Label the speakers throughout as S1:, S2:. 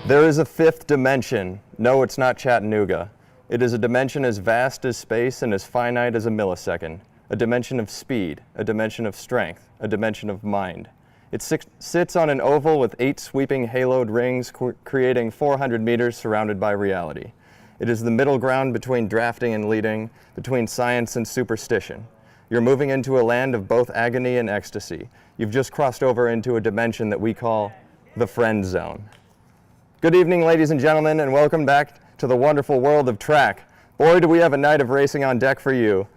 S1: There is a fifth dimension. No, it's not Chattanooga. It is a dimension as vast as space and as finite as a millisecond. A dimension of speed, a dimension of strength, a dimension of mind. It sits on an oval with 8 sweeping haloed rings creating 400 meters surrounded by reality. It is the middle ground between drafting and leading, between science and superstition. You're moving into a land of both agony and ecstasy. You've just crossed over into a dimension that we call the friend zone. Good evening, ladies and gentlemen, and welcome back to the wonderful world of track. Boy, do we have a night of racing on deck for you.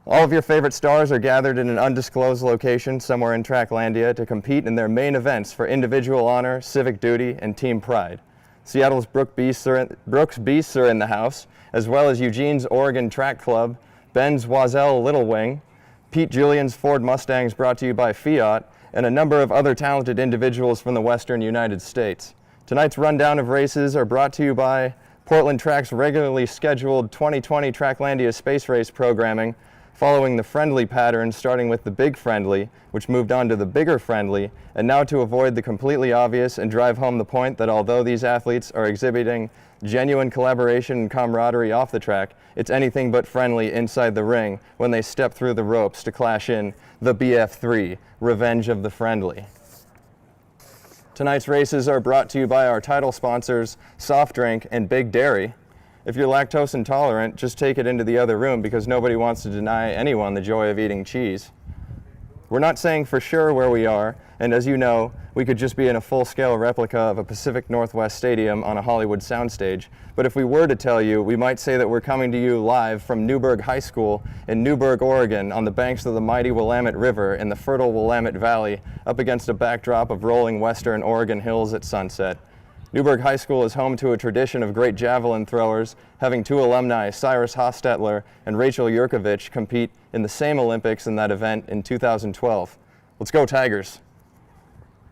S1: All of your favorite stars are gathered in an undisclosed location somewhere in Tracklandia to compete in their main events for individual honor, civic duty, and team pride. Seattle's Brooks Beasts are in the house, as well as Eugene's Oregon Track Club, Ben's Wazell Little Wing, Pete Julian's Ford Mustangs brought to you by Fiat, and a number of other talented individuals from the western United States. Tonight's rundown of races are brought to you by Portland Track's regularly scheduled 2020 Tracklandia Space Race programming, following the friendly pattern, starting with the Big Friendly, which moved on to the Bigger Friendly, and now to avoid the completely obvious and drive home the point that although these athletes are exhibiting genuine collaboration and camaraderie off the track, it's anything but friendly inside the ring when they step through the ropes to clash in the BF3, Revenge of the Friendly. Tonight's races are brought to you by our title sponsors, Soft Drink and Big Dairy. If you're lactose intolerant, just take it into the other room because nobody wants to deny anyone the joy of eating cheese. We're not saying for sure where we are, and as you know, we could just be in a full-scale replica of a Pacific Northwest stadium on a Hollywood soundstage, but if we were to tell you, we might say that we're coming to you live from Newberg High School in Newberg, Oregon, on the banks of the mighty Willamette River in the fertile Willamette Valley, up against a backdrop of rolling western Oregon hills at sunset. Newberg High School is home to a tradition of great javelin throwers, having 2 alumni, Cyrus Hostetler and Rachel Yurkovich, compete in the same Olympics in that event in 2012. Let's go Tigers!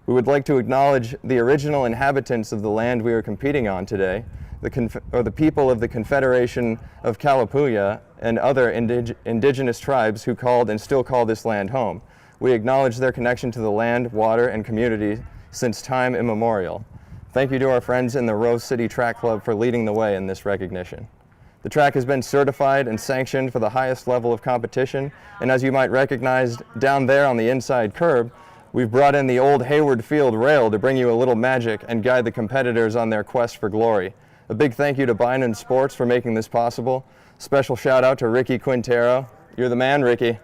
S1: We would like to acknowledge the original inhabitants of the land we are competing on today, the people of the Confederation of Kalapuya and other indigenous tribes who called and still call this land home. We acknowledge their connection to the land, water, and community since time immemorial. Thank you to our friends in the Rose City Track Club for leading the way in this recognition. The track has been certified and sanctioned for the highest level of competition, and as you might recognize down there on the inside curb, we've brought in the old Hayward Field rail to bring you a little magic and guide the competitors on their quest for glory. A big thank you to Bynum Sports for making this possible. Special shout out to Ricky Quintero. You're the man, Ricky.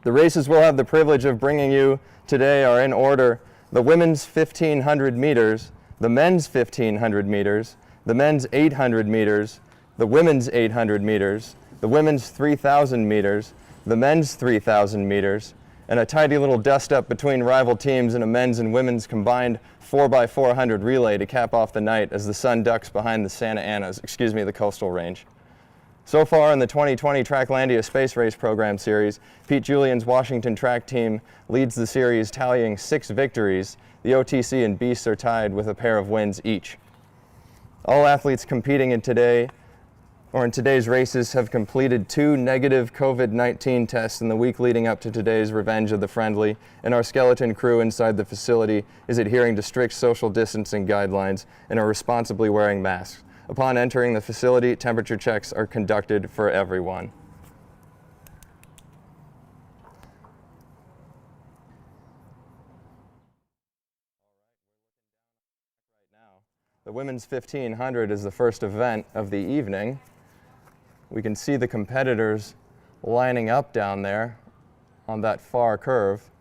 S1: The races we'll have the privilege of bringing you today are in order: the women's 1,500 meters, the men's 1,500 meters, the men's 800 meters, the women's 800 meters, the women's 3,000 meters, the men's 3,000 meters, and a tidy little dust-up between rival teams in a men's and women's combined 4x400 relay to cap off the night as the sun ducks behind the coastal range. So far in the 2020 Tracklandia Space Race Program Series, Pete Julian's Washington track team leads the series, tallying 6 victories. The OTC and Beasts are tied with a pair of wins each. All athletes competing in today's races have completed 2 negative COVID-19 tests in the week leading up to today's Revenge of the Friendly, and our skeleton crew inside the facility is adhering to strict social distancing guidelines and are responsibly wearing masks. Upon entering the facility, temperature checks are conducted for everyone. The women's 1,500 is the first event of the evening. We can see the competitors lining up down there on that far curve.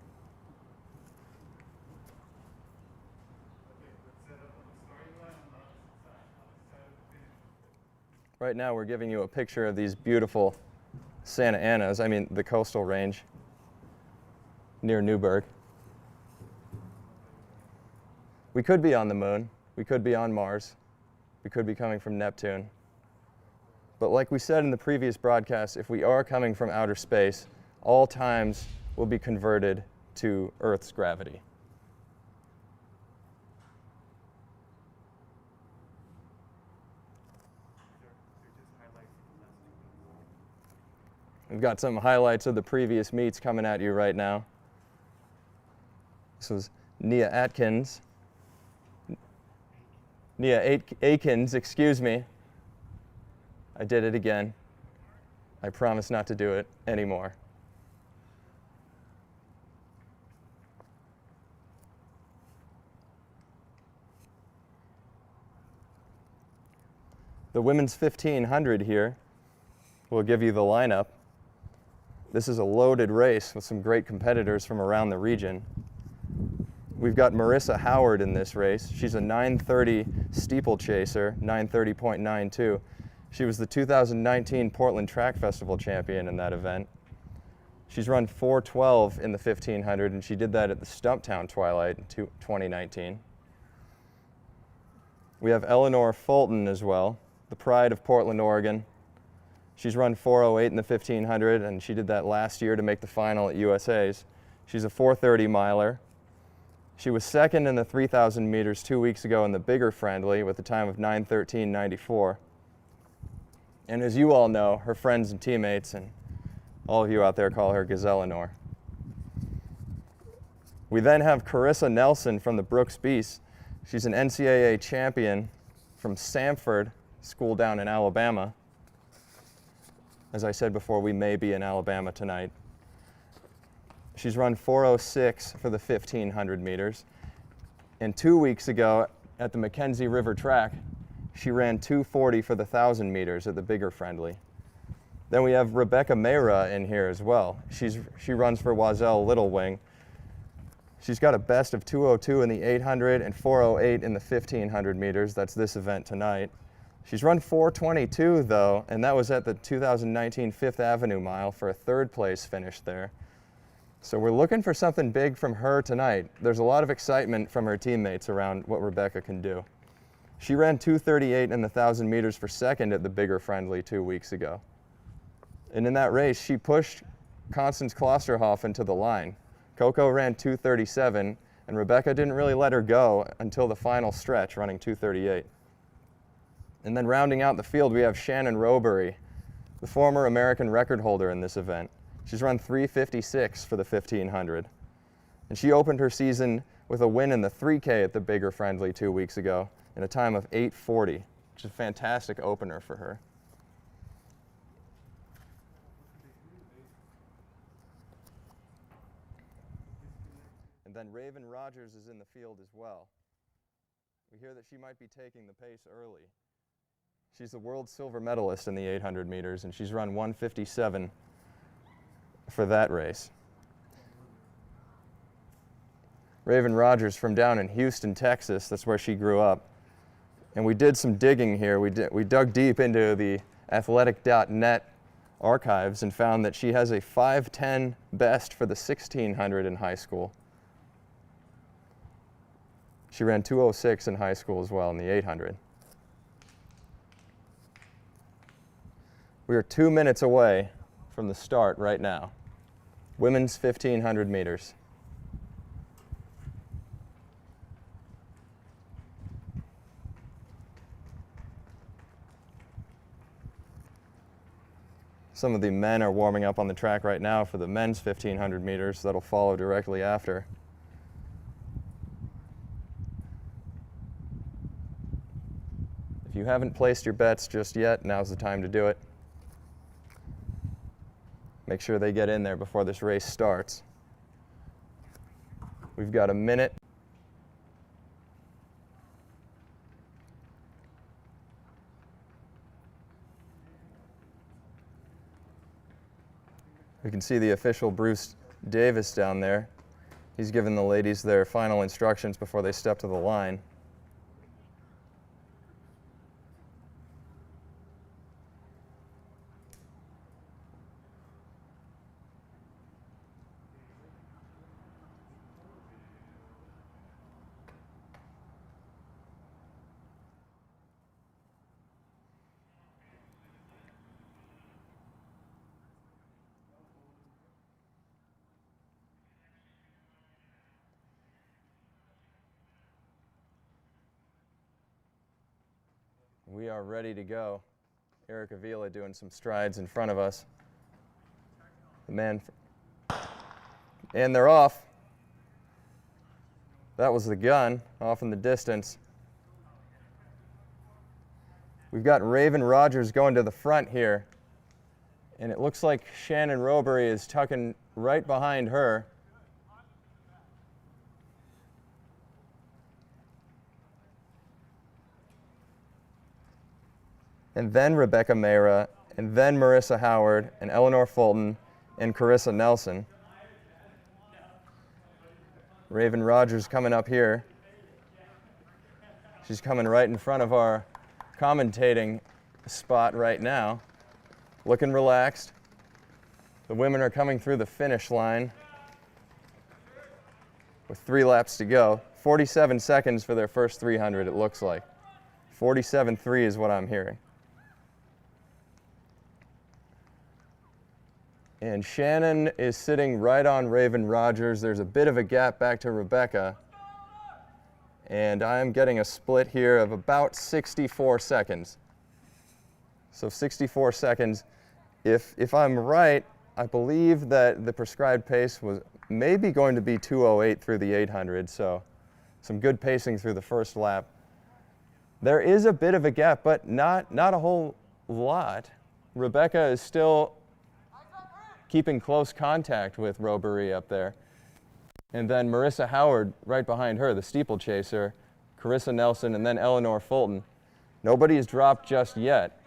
S1: Right now we're giving you a picture of these beautiful Santa Anas, the coastal range near Newberg. We could be on the moon, we could be on Mars, we could be coming from Neptune. But like we said in the previous broadcast, if we are coming from outer space, all times will be converted to Earth's gravity. We've got some highlights of the previous meets coming at you right now. This was Nia Atkins, Nia Akins, excuse me. I did it again. I promise not to do it anymore. The women's 1500 here will give you the lineup. This is a loaded race with some great competitors from around the region. We've got Marissa Howard in this race. She's a 9:30 steeplechaser, 9:30.92. She was the 2019 Portland Track Festival champion in that event. She's run 4:12 in the 1500, and she did that at the Stumptown Twilight in 2019. We have Eleanor Fulton as well, the pride of Portland, Oregon. She's run 4:08 in the 1500, and she did that last year to make the final at USA's. She's a 4:30 miler. She was second in the 3,000 meters 2 weeks ago in the bigger friendly with a time of 9:13.94. And as you all know, her friends and teammates, and all of you out there call her Gazellenor. We then have Carissa Nelson from the Brooks Beast. She's an NCAA champion from Samford School down in Alabama. As I said before, we may be in Alabama tonight. She's run 4:06 for the 1500 meters. And 2 weeks ago at the Mackenzie River Track, she ran 2:40 for the 1,000 meters at the bigger friendly. Then we have Rebecca Mayra in here as well. She runs for Wazell Little Wing. She's got a best of 2:02 in the 800 and 4:08 in the 1500 meters. That's this event tonight. She's run 4:22 though, and that was at the 2019 Fifth Avenue Mile for a third place finish there. So we're looking for something big from her tonight. There's a lot of excitement from her teammates around what Rebecca can do. She ran 2:38 in the 1,000 meters for second at the bigger friendly 2 weeks ago. And in that race, she pushed Constance Klosterhoff to the line. Coco ran 2:37, and Rebecca didn't really let her go until the final stretch, running 2:38. And then rounding out the field, we have Shannon Robery, the former American record holder in this event. She's run 3:56 for the 1500. And she opened her season with a win in the 3K at the bigger friendly 2 weeks ago in a time of 8:40, which is a fantastic opener for her. And then Raven Rogers is in the field as well. We hear that she might be taking the pace early. She's the world silver medalist in the 800 meters, and she's run 1:57 for that race. Raven Rogers from down in Houston, Texas, that's where she grew up. And we did some digging here. We dug deep into the athletic.net archives and found that she has a 5:10 best for the 1600 in high school. She ran 2:06 in high school as well in the 800. We are 2 minutes away from the start right now. Women's 1500 meters. Some of the men are warming up on the track right now for the men's 1500 meters. That'll follow directly after. If you haven't placed your bets just yet, now's the time to do it. Make sure they get in there before this race starts. We've got a minute. We can see the official Bruce Davis down there. He's giving the ladies their final instructions before they step to the line. We are ready to go. Eric Avila doing some strides in front of us. The man, and they're off. That was the gun, off in the distance. We've got Raven Rogers going to the front here, and it looks like Shannon Robery is tucking right behind her. And then Rebecca Mehra, and then Marissa Howard, and Eleanor Fulton, and Carissa Nelson. Raven Rogers coming up here. She's coming right in front of our commentating spot right now, looking relaxed. The women are coming through the finish line with 3 laps to go. 47 seconds for their first 300, it looks like. 47.3 is what I'm hearing. And Shannon is sitting right on Raven Rogers. There's a bit of a gap back to Rebecca. And I'm getting a split here of about 64 seconds. So 64 seconds. If I'm right, I believe that the prescribed pace was maybe going to be 2:08 through the 800, so some good pacing through the first lap. There is a bit of a gap, but not a whole lot. Rebecca is still keeping close contact with Robery up there. And then Marissa Howard right behind her, the steeplechaser, Carissa Nelson, and then Eleanor Fulton. Nobody has dropped just yet.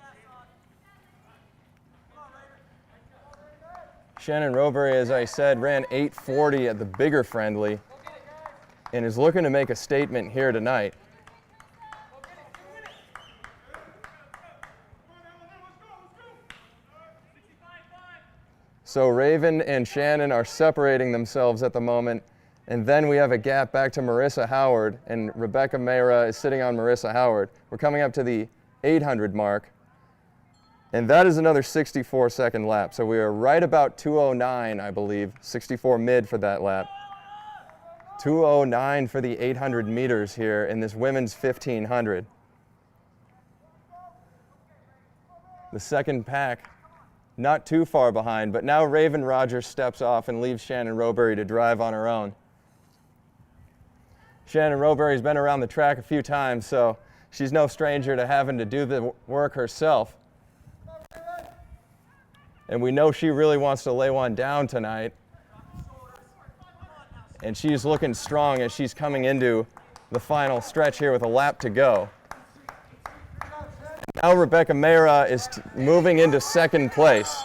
S1: Shannon Robery, as I said, ran 8:40 at the bigger friendly and is looking to make a statement here tonight. So Raven and Shannon are separating themselves at the moment, and then we have a gap back to Marissa Howard, and Rebecca Mehra is sitting on Marissa Howard. We're coming up to the 800 mark, and that is another 64-second lap. So we are right about 2:09, I believe, 64 mid for that lap. 2:09 for the 800 meters here in this women's 1500. The second pack not too far behind, but now Raven Rogers steps off and leaves Shannon Robery to drive on her own. Shannon Robery's been around the track a few times, so she's no stranger to having to do the work herself. And we know she really wants to lay one down tonight. And she's looking strong as she's coming into the final stretch here with a lap to go. Now Rebecca Mehra is moving into second place.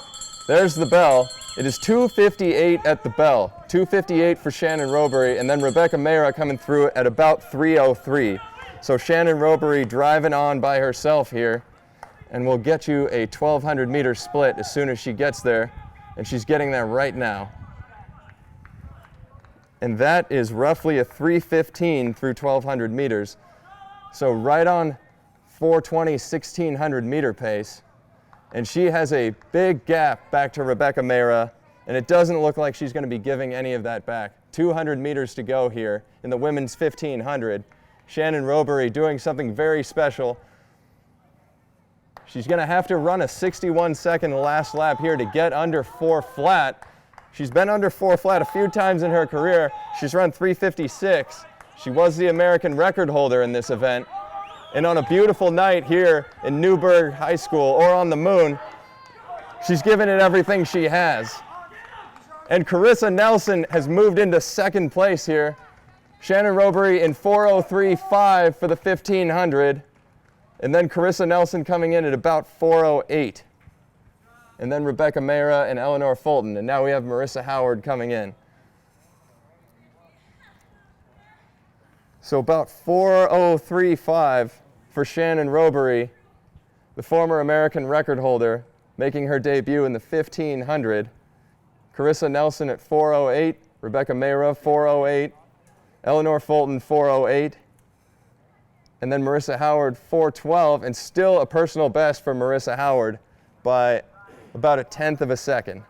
S1: There's the bell. It is 2:58 at the bell. 2:58 for Shannon Robery, and then Rebecca Mehra coming through at about 3:03. So Shannon Robery driving on by herself here, and we'll get you a 1,200 meter split as soon as she gets there, and she's getting there right now. And that is roughly a 3:15 through 1,200 meters. So right on 4:20, 1,600 meter pace. And she has a big gap back to Rebecca Mehra, and it doesn't look like she's going to be giving any of that back. 200 meters to go here in the women's 1500. Shannon Robery doing something very special. She's going to have to run a 61-second last lap here to get under 4 flat. She's been under 4 flat a few times in her career. She's run 3:56. She was the American record holder in this event. And on a beautiful night here in Newburgh High School, or on the moon, she's given it everything she has. And Carissa Nelson has moved into second place here. Shannon Robery in 4:03.5 for the 1500. And then Carissa Nelson coming in at about 4:08. And then Rebecca Mehra and Eleanor Fulton. And now we have Marissa Howard coming in. So about 4:03.5 for Shannon Robery, the former American record holder, making her debut in the 1500. Carissa Nelson at 4:08, Rebecca Mehra 4:08, Eleanor Fulton 4:08, and then Marissa Howard 4:12, and still a personal best for Marissa Howard by about 1/10 of a second.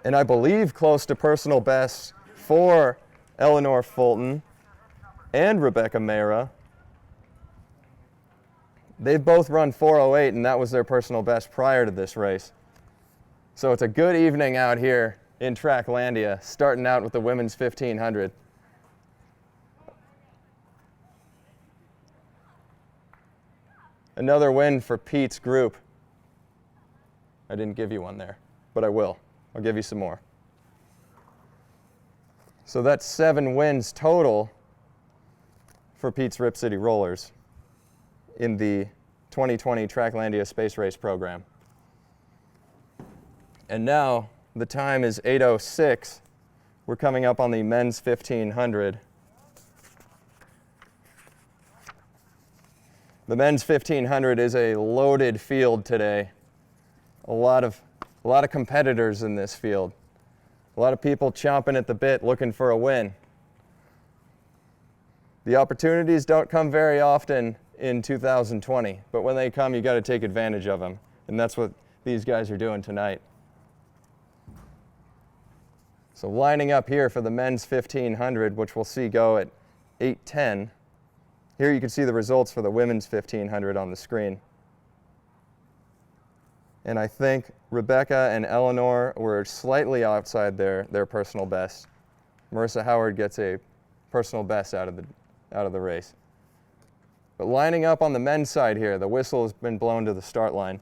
S1: And I believe close to personal best for Eleanor Fulton and Rebecca Mehra. They've both run 4:08, and that was their personal best prior to this race. So it's a good evening out here in Tracklandia, starting out with the women's 1500. Another win for Pete's group. I didn't give you one there, but I will. I'll give you some more. So that's 7 wins total for Pete's Rip City Rollers in the 2020 Tracklandia Space Race program. And now the time is 8:06. We're coming up on the men's 1500. The men's 1500 is a loaded field today. A lot of competitors in this field. A lot of people chomping at the bit looking for a win. The opportunities don't come very often in 2020, but when they come, you got to take advantage of them. And that's what these guys are doing tonight. So lining up here for the men's 1500, which we'll see go at 8:10. Here you can see the results for the women's 1500 on the screen. And I think Rebecca and Eleanor were slightly outside their personal best. Marissa Howard gets a personal best out of the race. But lining up on the men's side here, the whistle has been blown to the start line.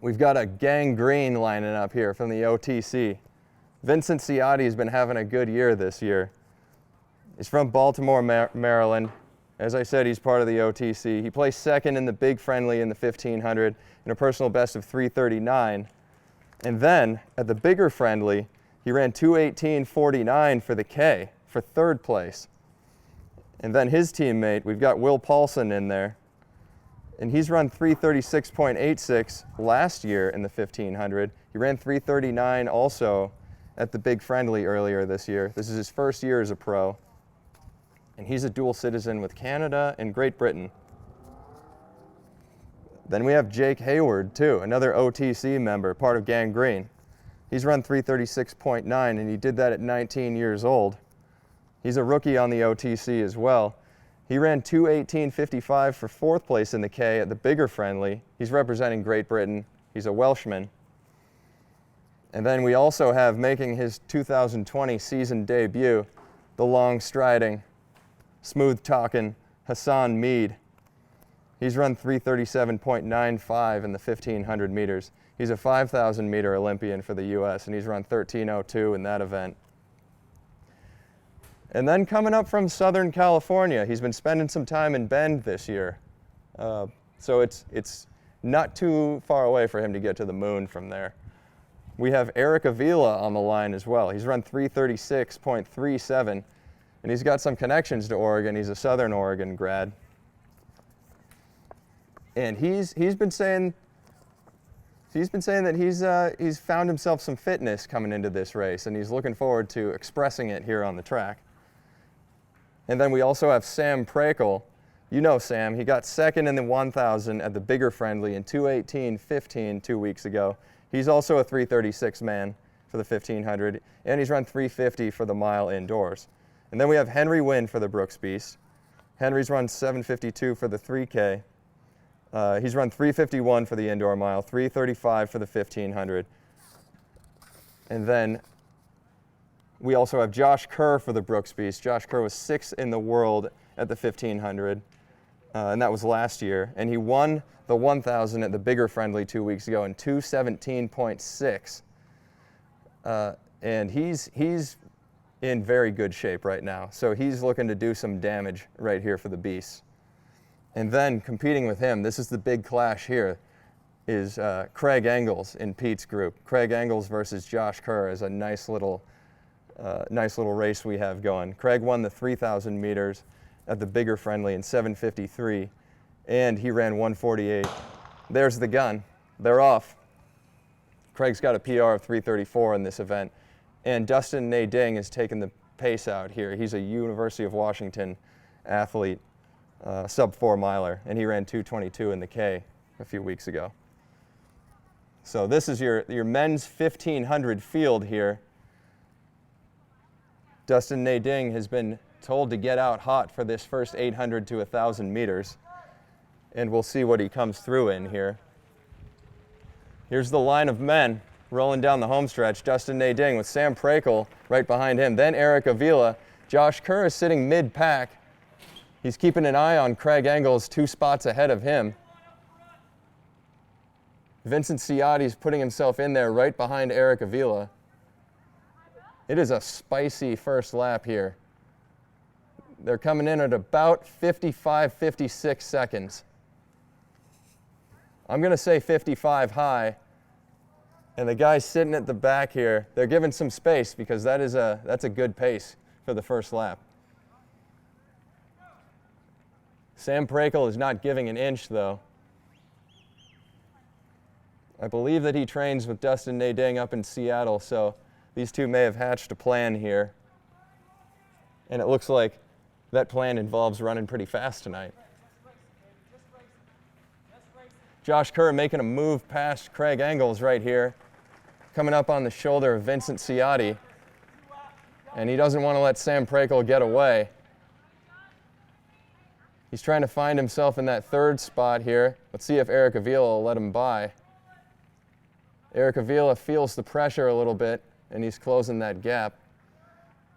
S1: We've got a gang green lining up here from the OTC. Vincent Ciotti has been having a good year this year. He's from Baltimore, Maryland. As I said, he's part of the OTC. He placed second in the big friendly in the 1500 and a personal best of 3:39. And then at the bigger friendly, he ran 2:18.49 for the K for third place. And then his teammate, we've got Will Paulson in there, and he's run 3:36.86 last year in the 1500. He ran 3:39 also at the big friendly earlier this year. This is his first year as a pro. And he's a dual citizen with Canada and Great Britain. Then we have Jake Hayward, too, another OTC member, part of Gang Green. He's run 3:36.9, and he did that at 19 years old. He's a rookie on the OTC as well. He ran 2:18.55 for fourth place in the K at the bigger friendly. He's representing Great Britain. He's a Welshman. And then we also have, making his 2020 season debut, the long-striding, smooth-talking Hassan Mead. He's run 3:37.95 in the 1500 meters. He's a 5,000-meter Olympian for the U.S., and he's run 13:02 in that event. And then coming up from Southern California, he's been spending some time in Bend this year. So it's not too far away for him to get to the moon from there. We have Eric Avila on the line as well. He's run 3:36.37, and he's got some connections to Oregon. He's a Southern Oregon grad. And he's been saying that he's found himself some fitness coming into this race, and he's looking forward to expressing it here on the track. And then we also have Sam Prakel. You know Sam. He got second in the 1,000 at the bigger friendly in 2:18.15 2 weeks ago. He's also a 3:36 man for the 1500, and he's run 3:50 for the mile indoors. And then we have Henry Wynn for the Brooks Beast. Henry's run 7:52 for the 3K. He's run 3:51 for the indoor mile, 3:35 for the 1500. And then we also have Josh Kerr for the Brooks Beast. Josh Kerr was 6th in the world at the 1500, and that was last year. And he won the 1,000 at the bigger friendly 2 weeks ago in 2:17.6. And he's in very good shape right now. So he's looking to do some damage right here for the Beasts. And then competing with him, this is the big clash here, is Craig Engels in Pete's group. Craig Engels versus Josh Kerr is a nice little race we have going. Craig won the 3,000 meters at the bigger friendly in 7:53, and he ran 1:48. There's the gun. They're off. Craig's got a PR of 3:34 in this event, and Dustin Nading has taken the pace out here. He's a University of Washington athlete, sub-4 miler, and he ran 2:22 in the K a few weeks ago. So this is your men's 1500 field here. Dustin Nading has been told to get out hot for this first 800 to 1,000 meters, and we'll see what he comes through in here. Here's the line of men rolling down the home stretch. Dustin Nading with Sam Prakel right behind him. Then Eric Avila. Josh Kerr is sitting mid-pack. He's keeping an eye on Craig Engels 2 spots ahead of him. Vincent Ciotti's putting himself in there right behind Eric Avila. It is a spicy first lap here. They're coming in at about 55, 56 seconds. I'm going to say 55 high. And the guys sitting at the back here, they're giving some space because that's a good pace for the first lap. Sam Prakel is not giving an inch, though. I believe that he trains with Dustin Nading up in Seattle, so these two may have hatched a plan here. And it looks like that plan involves running pretty fast tonight. Josh Kerr making a move past Craig Engels right here, coming up on the shoulder of Vincent Ciotti. And he doesn't want to let Sam Prakel get away. He's trying to find himself in that 3rd spot here. Let's see if Eric Avila will let him by. Eric Avila feels the pressure a little bit, and he's closing that gap.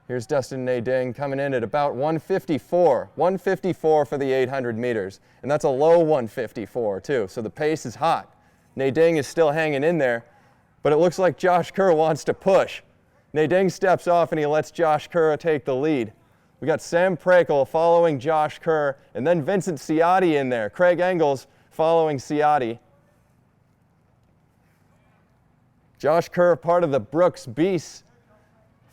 S1: Here's Dustin Nading coming in at about 154. 154 for the 800 meters. And that's a low 154, too, so the pace is hot. Nading is still hanging in there, but it looks like Josh Kerr wants to push. Nading steps off, and he lets Josh Kerr take the lead. We got Sam Prakel following Josh Kerr, and then Vincent Ciotti in there. Craig Engels following Ciotti. Josh Kerr, part of the Brooks Beasts,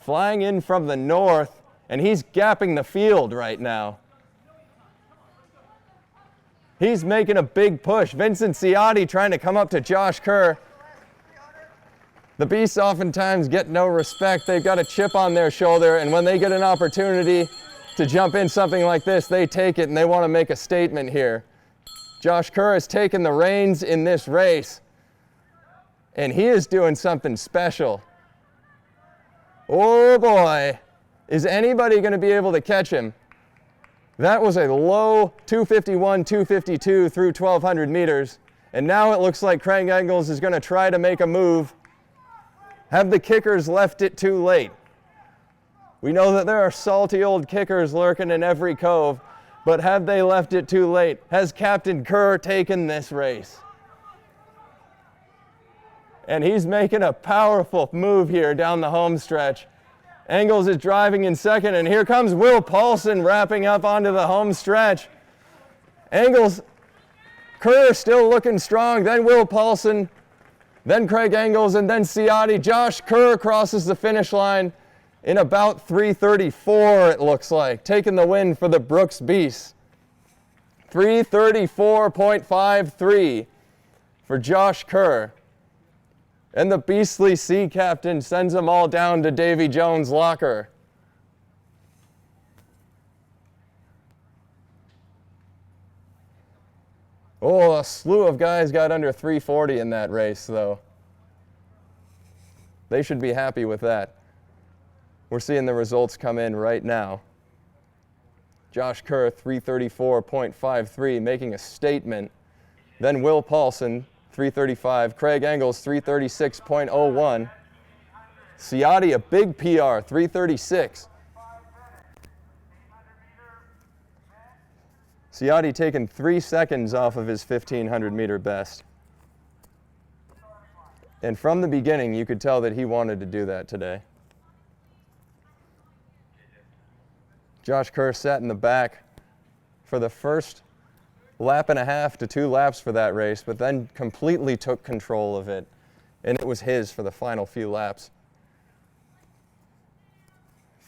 S1: flying in from the north, and he's gapping the field right now. He's making a big push. Vincent Ciotti trying to come up to Josh Kerr. The Beasts oftentimes get no respect. They've got a chip on their shoulder, and when they get an opportunity to jump in something like this, they take it, and they want to make a statement here. Josh Kerr has taken the reins in this race, and he is doing something special. Oh boy, is anybody going to be able to catch him? That was a low 251, 252 through 1,200 meters, and now it looks like Craig Engels is going to try to make a move. Have the kickers left it too late? We know that there are salty old kickers lurking in every cove, but have they left it too late? Has Captain Kerr taken this race? And he's making a powerful move here down the home stretch. Engels is driving in second, and here comes Will Paulson wrapping up onto the home stretch. Engels, Kerr still looking strong, then Will Paulson, then Craig Engels, and then Ciotti. Josh Kerr crosses the finish line in about 3:34, it looks like, taking the win for the Brooks Beasts. 3:34.53 for Josh Kerr. And the beastly sea captain sends them all down to Davy Jones' locker. Oh, a slew of guys got under 340 in that race, though. They should be happy with that. We're seeing the results come in right now. Josh Kerr, 3:34.53, making a statement. Then Will Paulson, 3:35. Craig Engels, 3:36.01. Ciotti, a big PR, 3:36. Ciotti taking 3 seconds off of his 1,500-meter best. And from the beginning, you could tell that he wanted to do that today. Josh Kerr sat in the back for the first lap and a half to 2 laps for that race, but then completely took control of it, and it was his for the final few laps.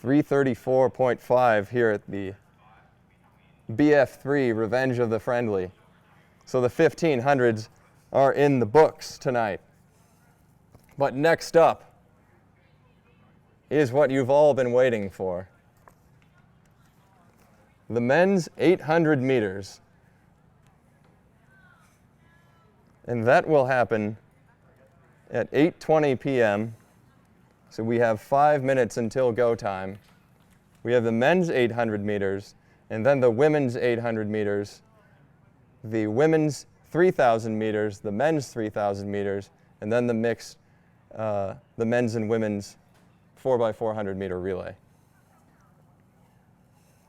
S1: 3:34.5 here at the BF3 Revenge of the Friendly. So the 1500s are in the books tonight. But next up is what you've all been waiting for. The men's 800 meters. And that will happen at 8:20 p.m. So we have 5 minutes until go time. We have the men's 800 meters, and then the women's 800 meters, the women's 3,000 meters, the men's 3,000 meters, and then the mixed, the men's and women's 4x400 meter relay.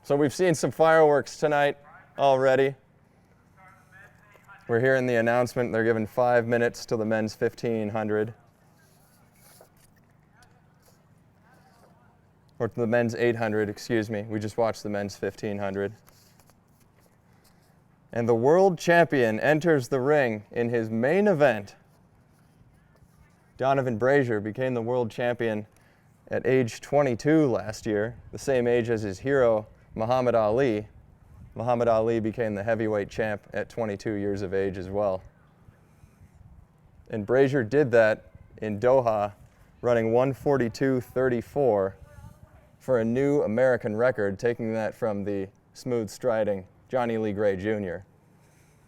S1: So we've seen some fireworks tonight already. We're hearing the announcement. They're giving 5 minutes to the men's 1500. Or to the men's 800, excuse me. We just watched the men's 1500. And the world champion enters the ring in his main event. Donovan Brazier became the world champion at age 22 last year, the same age as his hero, Muhammad Ali. Muhammad Ali became the heavyweight champ at 22 years of age as well. And Brazier did that in Doha, running 1:42.34 for a new American record, taking that from the smooth striding Johnny Lee Gray Jr.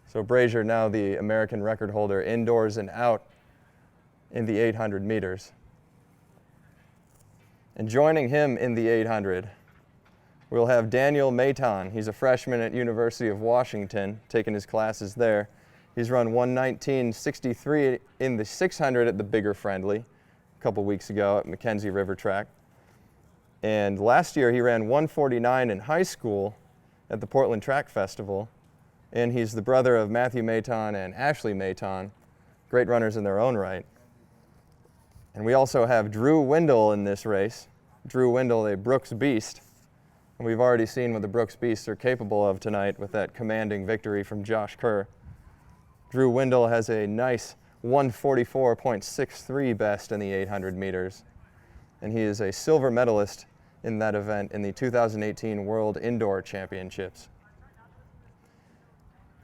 S1: So Brazier now the American record holder indoors and out in the 800 meters. And joining him in the 800, we'll have Daniel Maton. He's a freshman at University of Washington, taking his classes there. He's run 1:19.63 in the 600 at the bigger friendly a couple weeks ago at Mackenzie River Track. And last year he ran 1:49 in high school at the Portland Track Festival. And he's the brother of Matthew Maton and Ashley Maton, great runners in their own right. And we also have Drew Windall in this race. Drew Windall, a Brooks Beast. And we've already seen what the Brooks Beasts are capable of tonight with that commanding victory from Josh Kerr. Drew Windall has a nice 1:44.63 best in the 800 meters. And he is a silver medalist in that event in the 2018 World Indoor Championships.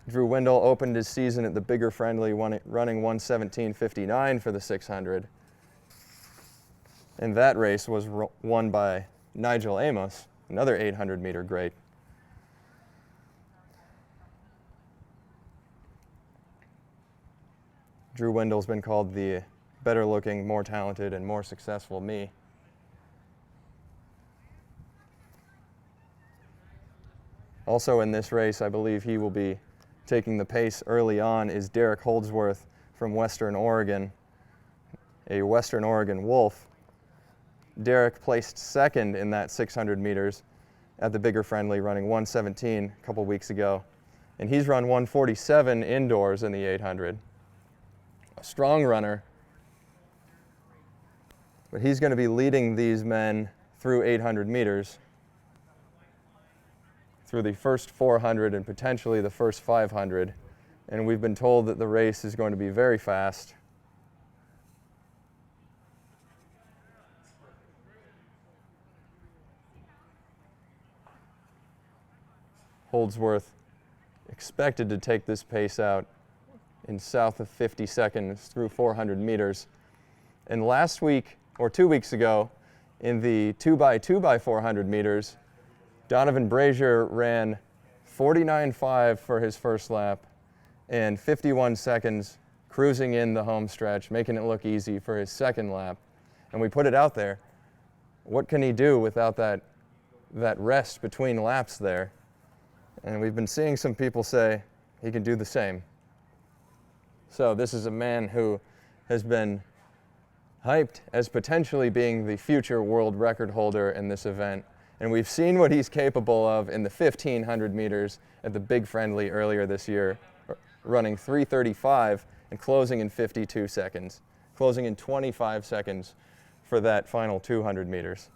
S1: Drew Windall opened his season at the bigger friendly running 1:17.59 for the 600. And that race was won by Nigel Amos, another 800-meter great. Drew Windall's been called the better-looking, more talented, and more successful me. Also in this race, I believe he will be taking the pace early on, is Derek Holdsworth from Western Oregon, a Western Oregon Wolf. Derek placed second in that 600 meters at the bigger friendly, running 1:17 a couple weeks ago. And he's run 1:47 indoors in the 800. A strong runner. But he's going to be leading these men through 800 meters, through the first 400 and potentially the first 500. And we've been told that the race is going to be very fast. Holdsworth expected to take this pace out in south of 50 seconds through 400 meters. And last week, or 2 weeks ago, in the 2x400 meters, Donovan Brazier ran 49.5 for his first lap and 51 seconds cruising in the home stretch, making it look easy for his second lap. And we put it out there. What can he do without that rest between laps there? And we've been seeing some people say he can do the same. So this is a man who has been hyped as potentially being the future world record holder in this event. And we've seen what he's capable of in the 1,500 meters at the big friendly earlier this year, running 3:35 and closing in 52 seconds, closing in 25 seconds for that final 200 meters.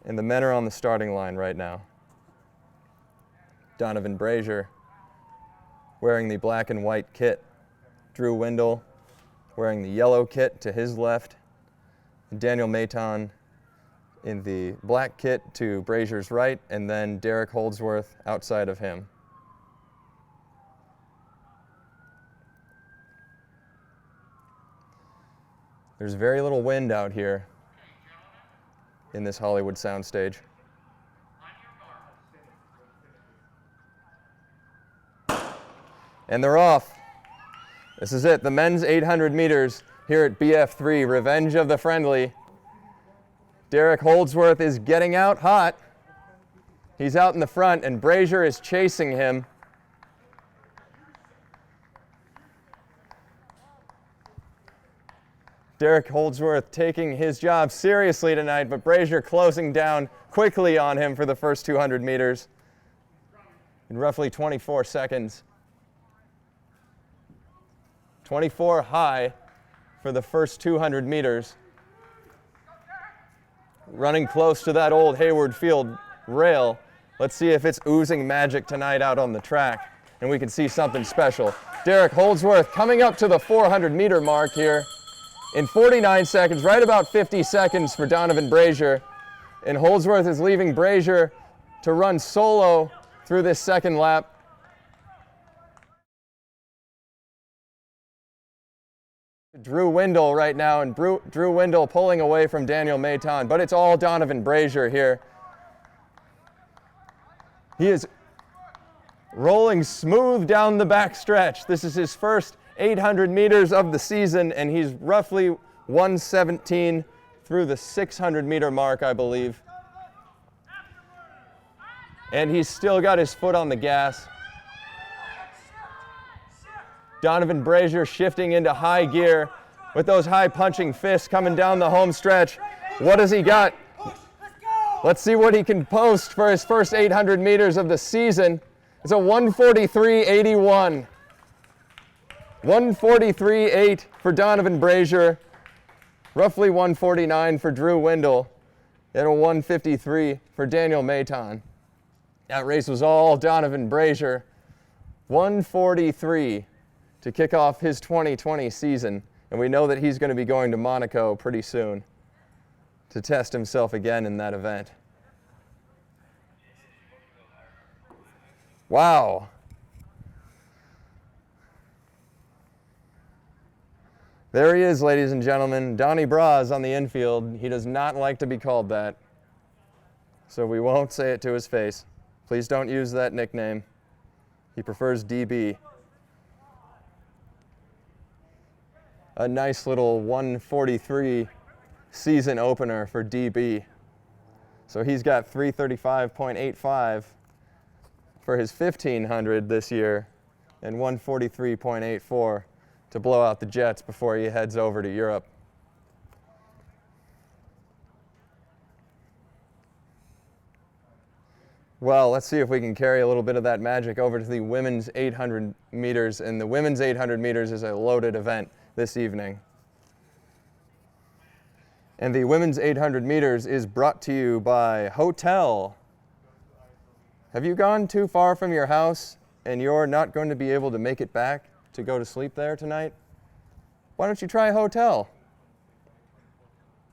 S1: And the men are on the starting line right now. Donovan Brazier wearing the black and white kit. Drew Windall wearing the yellow kit to his left. And Daniel Maton in the black kit to Brazier's right, and then Derek Holdsworth outside of him. There's very little wind out here in this Hollywood soundstage. And they're off. This is it, the men's 800 meters here at BF3, Revenge of the Friendly. Derek Holdsworth is getting out hot. He's out in the front, and Brazier is chasing him. Derek Holdsworth taking his job seriously tonight, but Brazier closing down quickly on him for the first 200 meters in roughly 24 seconds. 24 high for the first 200 meters. Running close to that old Hayward Field rail. Let's see if it's oozing magic tonight out on the track, and we can see something special. Derek Holdsworth coming up to the 400-meter mark here in 49 seconds, right about 50 seconds for Donovan Brazier. And Holdsworth is leaving Brazier to run solo through this second lap. Drew Windall right now, and Drew Windall pulling away from Daniel Maton, but it's all Donovan Brazier here. He is rolling smooth down the back stretch. This is his first 800 meters of the season, and he's roughly 117 through the 600-meter mark, I believe. And he's still got his foot on the gas. Donovan Brazier shifting into high gear with those high-punching fists coming down the home stretch. What has he got? Let's see what he can post for his first 800 meters of the season. It's a 1:43.81. 1:43.8 for Donovan Brazier, roughly 1:49 for Drew Windall, and a 1:53 for Daniel Maton. That race was all Donovan Brazier. 1:43 to kick off his 2020 season, and we know that he's going to be going to Monaco pretty soon to test himself again in that event. Wow. There he is, ladies and gentlemen. Donnie Bras on the infield. He does not like to be called that, so we won't say it to his face. Please don't use that nickname. He prefers DB. A nice little 1:43 season opener for DB. So he's got 3:35.85 for his 1500 this year and 1:43.84 to blow out the Jets before he heads over to Europe. Well, let's see if we can carry a little bit of that magic over to the women's 800 meters, and the women's 800 meters is a loaded event this evening. And the women's 800 meters is brought to you by Hotel. Have you gone too far from your house and you're not going to be able to make it back to go to sleep there tonight? Why don't you try Hotel?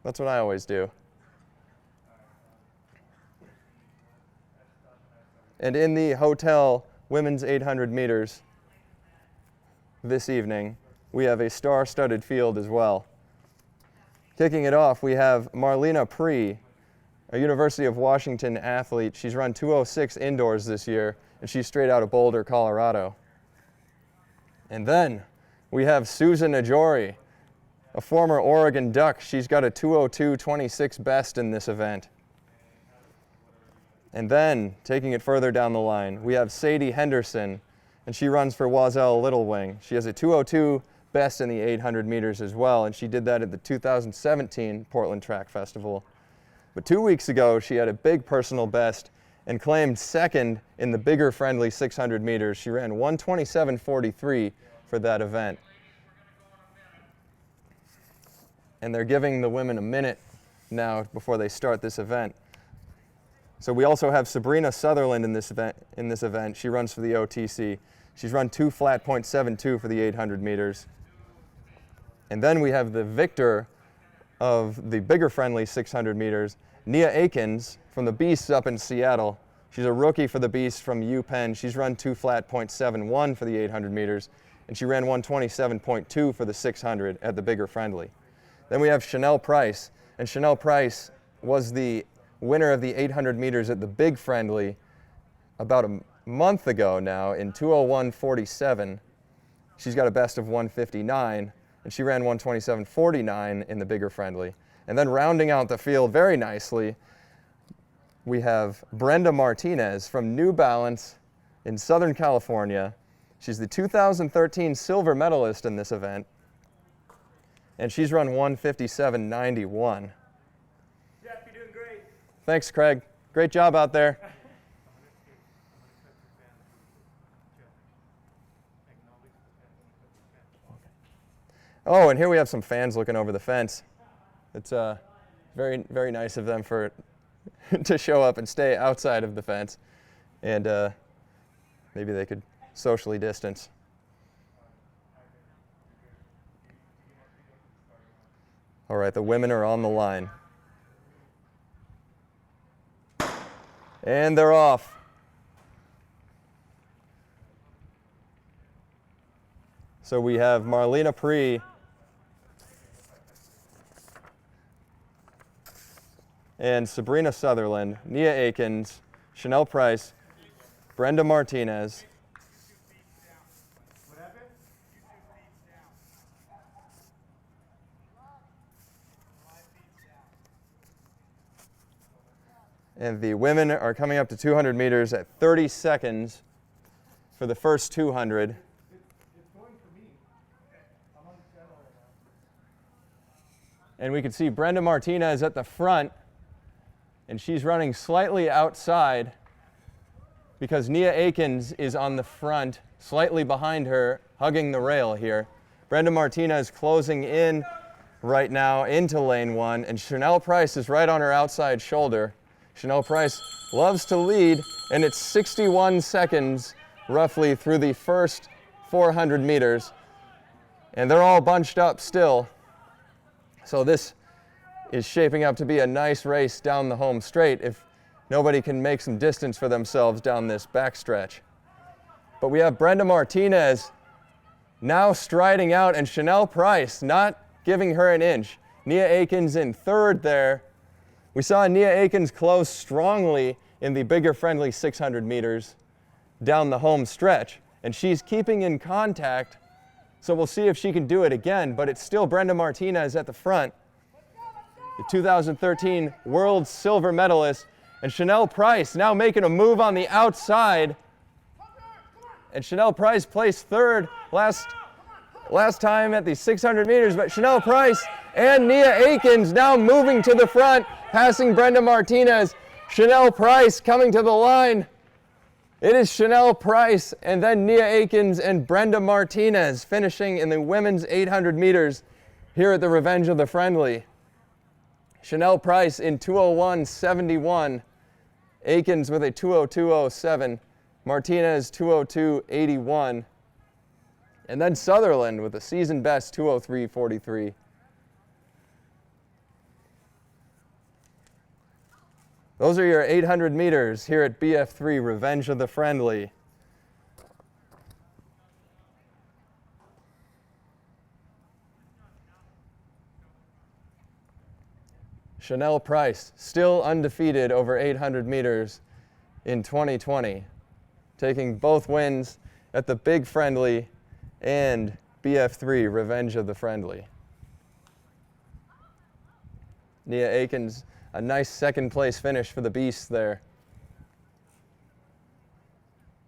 S1: That's what I always do. And in the Hotel women's 800 meters this evening, we have a star-studded field as well. Kicking it off, we have Marlena Pree, a University of Washington athlete. She's run 2:06 indoors this year, and she's straight out of Boulder, Colorado. And then we have Susan Ajori, a former Oregon Duck. She's got a 2:02.26 best in this event. And then, taking it further down the line, we have Sadie Henderson, and she runs for Wazell Little Wing. She has a 2:02 best in the 800 meters as well, and she did that at the 2017 Portland Track Festival. But 2 weeks ago, she had a big personal best and claimed second in the bigger friendly 600 meters. She ran 1:27.43 for that event. And they're giving the women a minute now before they start this event. So we also have Sabrina Sutherland in this event. She runs for the OTC. She's run 2:flat.72 for the 800 meters. And then we have the victor of the bigger friendly 600 meters, Nia Akins from the Beasts up in Seattle. She's a rookie for the Beasts from UPenn. She's run 2:flat.71 for the 800 meters, and she ran 1:27.2 for the 600 at the bigger friendly. Then we have Chanel Price, and Chanel Price was the winner of the 800 meters at the big friendly about a month ago now in 2:01.47. She's got a best of 1:59, and she ran 1:27.49 in the bigger friendly. And then rounding out the field very nicely, we have Brenda Martinez from New Balance in Southern California. She's the 2013 silver medalist in this event. and she's run 1:57.91.
S2: Jeff, you're doing great.
S1: Thanks, Craig. Great job out there. Oh, and here we have some fans looking over the fence. It's very, very nice of them to show up and stay outside of the fence, and maybe they could socially distance. All right, the women are on the line. And they're off. So we have Marlena Pree and Sabrina Sutherland, Nia Akins, Chanel Price, Brenda Martinez, and the women are coming up to 200 meters at 30 seconds for the first 200. And we can see Brenda Martinez at the front, and she's running slightly outside because Nia Akins is on the front, slightly behind her, hugging the rail here. Brenda Martinez closing in right now into lane 1, and Chanel Price is right on her outside shoulder. Chanel Price loves to lead, and it's 61 seconds roughly through the first 400 meters, and they're all bunched up still. So this is shaping up to be a nice race down the home straight if nobody can make some distance for themselves down this backstretch. But we have Brenda Martinez now striding out, and Chanel Price not giving her an inch. Nia Akins in third there. We saw Nia Akins close strongly in the bigger friendly 600 meters down the home stretch, and she's keeping in contact, so we'll see if she can do it again, but it's still Brenda Martinez at the front, the 2013 world silver medalist, and Chanel Price now making a move on the outside, and Chanel Price placed third last time at the 600 meters, but Chanel Price and Nia Akins now moving to the front, passing Brenda Martinez. Chanel Price coming to the line. It is Chanel Price and then Nia Akins and Brenda Martinez finishing in the women's 800 meters here at the Revenge of the Friendly. Chanel Price in 2:01.71, Akins with a 2:02.07, Martinez 2:02.81, and then Sutherland with a season best 2:03.43. Those are your 800 meters here at BF3 Revenge of the Friendly. Chanel Price still undefeated over 800 meters in 2020, taking both wins at the Big Friendly and BF3 Revenge of the Friendly. Nia Akins, a nice second place finish for the Beasts there.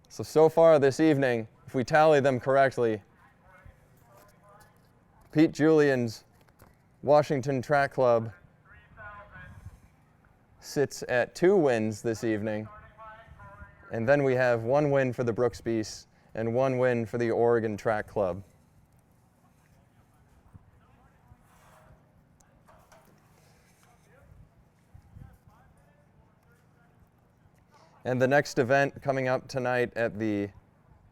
S1: So far this evening, if we tally them correctly, Pete Julian's Washington Track Club sits at 2 wins this evening, and then we have 1 win for the Brooks Beasts and 1 win for the Oregon Track Club. And the next event coming up tonight at the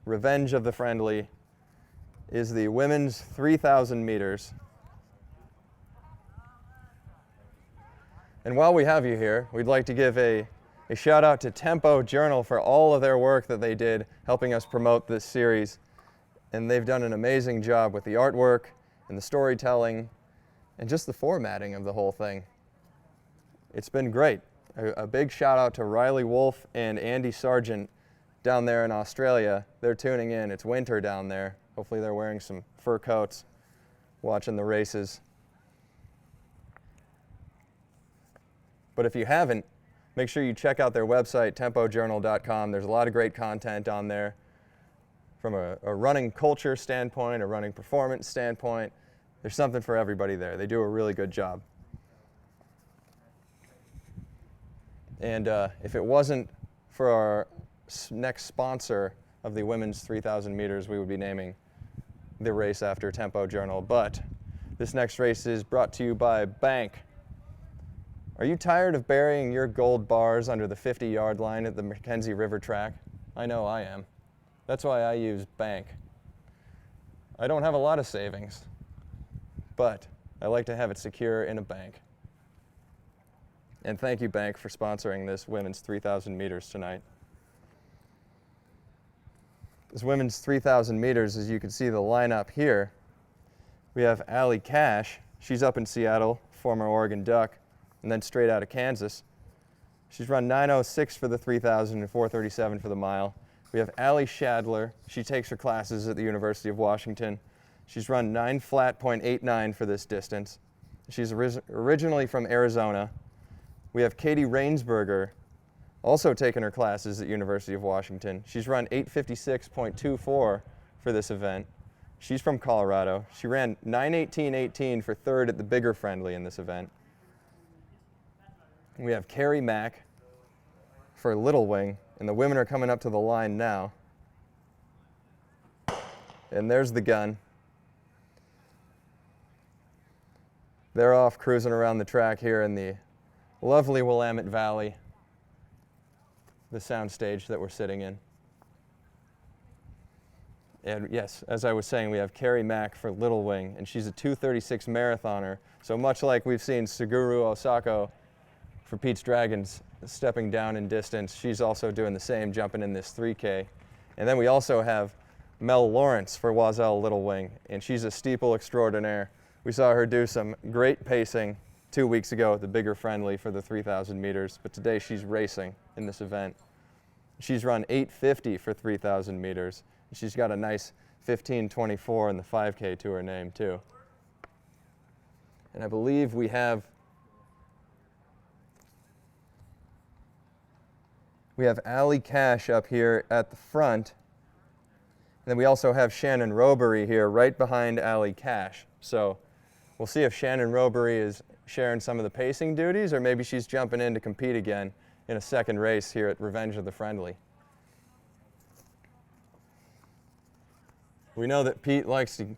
S1: Revenge of the Friendly is the women's 3,000 meters. And while we have you here, we'd like to give a shout out to Tempo Journal for all of their work that they did helping us promote this series. And they've done an amazing job with the artwork and the storytelling and just the formatting of the whole thing. It's been great. A big shout out to Riley Wolf and Andy Sargent down there in Australia. They're tuning in. It's winter down there. Hopefully they're wearing some fur coats, watching the races. But if you haven't, make sure you check out their website, tempojournal.com. There's a lot of great content on there from a running culture standpoint, a running performance standpoint, There's something for everybody there. They do a really good job. And if it wasn't for our next sponsor of the women's 3,000 meters, we would be naming the race after Tempo Journal. But this next race is brought to you by Bank. Are you tired of burying your gold bars under the 50-yard line at the Mackenzie River track? I know I am. That's why I use Bank. I don't have a lot of savings, but I like to have it secure in a bank. And thank you, Bank, for sponsoring this women's 3,000 meters tonight. This women's 3,000 meters, as you can see the lineup here, we have Allie Cash. She's up in Seattle, former Oregon Duck, and then straight out of Kansas. She's run 9:06 for the 3,000 and 4:37 for the mile. We have Allie Shadler. She takes her classes at the University of Washington. She's run 9 flat .89 for this distance. She's originally from Arizona. We have Katie Rainsberger, also taking her classes at University of Washington. She's run 8:56.24 for this event. She's from Colorado. She ran 9:18.18 for third at the bigger friendly in this event. We have Carrie Mack for Little Wing, and the women are coming up to the line now. And there's the gun. They're off cruising around the track here in the lovely Willamette Valley, the soundstage that we're sitting in. And yes, as I was saying, we have Carrie Mack for Little Wing, and she's a 2:36 marathoner. So much like we've seen Suguru Osako for Pete's Dragons stepping down in distance, she's also doing the same, jumping in this 3K. And then we also have Mel Lawrence for Wazelle Little Wing, and she's a steeple extraordinaire. We saw her do some great pacing 2 weeks ago at the bigger friendly for the 3,000 meters, but today she's racing in this event. She's run 8:50 for 3,000 meters. She's got a nice 15:24 in the 5K to her name too. And I believe we have Allie Cash up here at the front. And then we also have Shannon Robery here right behind Allie Cash. So we'll see if Shannon Robery is sharing some of the pacing duties, or maybe she's jumping in to compete again in a second race here at Revenge of the Friendly. We know that Pete likes to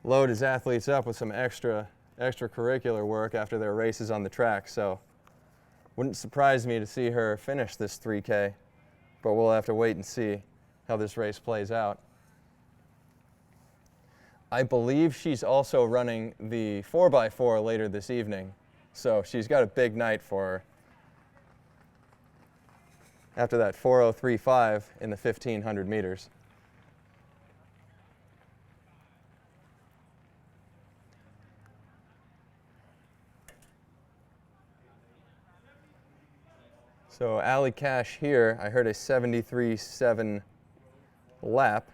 S1: load his athletes up with some extracurricular work after their races on the track, so wouldn't surprise me to see her finish this 3K, but we'll have to wait and see how this race plays out. I believe she's also running the 4x4 later this evening, so she's got a big night for her after that 4:03.5 in the 1,500 meters. So Allie Cash here, I heard a 73.7 lap.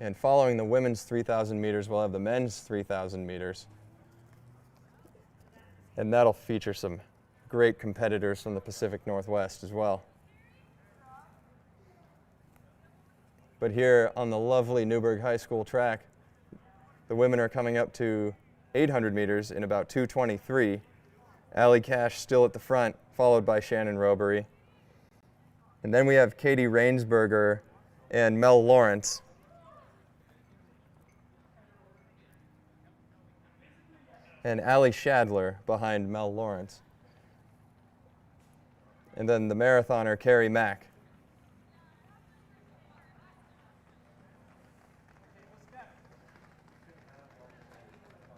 S1: And following the women's 3,000 meters, we'll have the men's 3,000 meters. And that'll feature some great competitors from the Pacific Northwest as well. But here on the lovely Newburgh High School track, the women are coming up to 800 meters in about 2:23. Allie Cash still at the front, followed by Shannon Robery. And then we have Katie Rainsberger and Mel Lawrence. And Allie Shadler behind Mel Lawrence. And then the marathoner, Carrie Mack.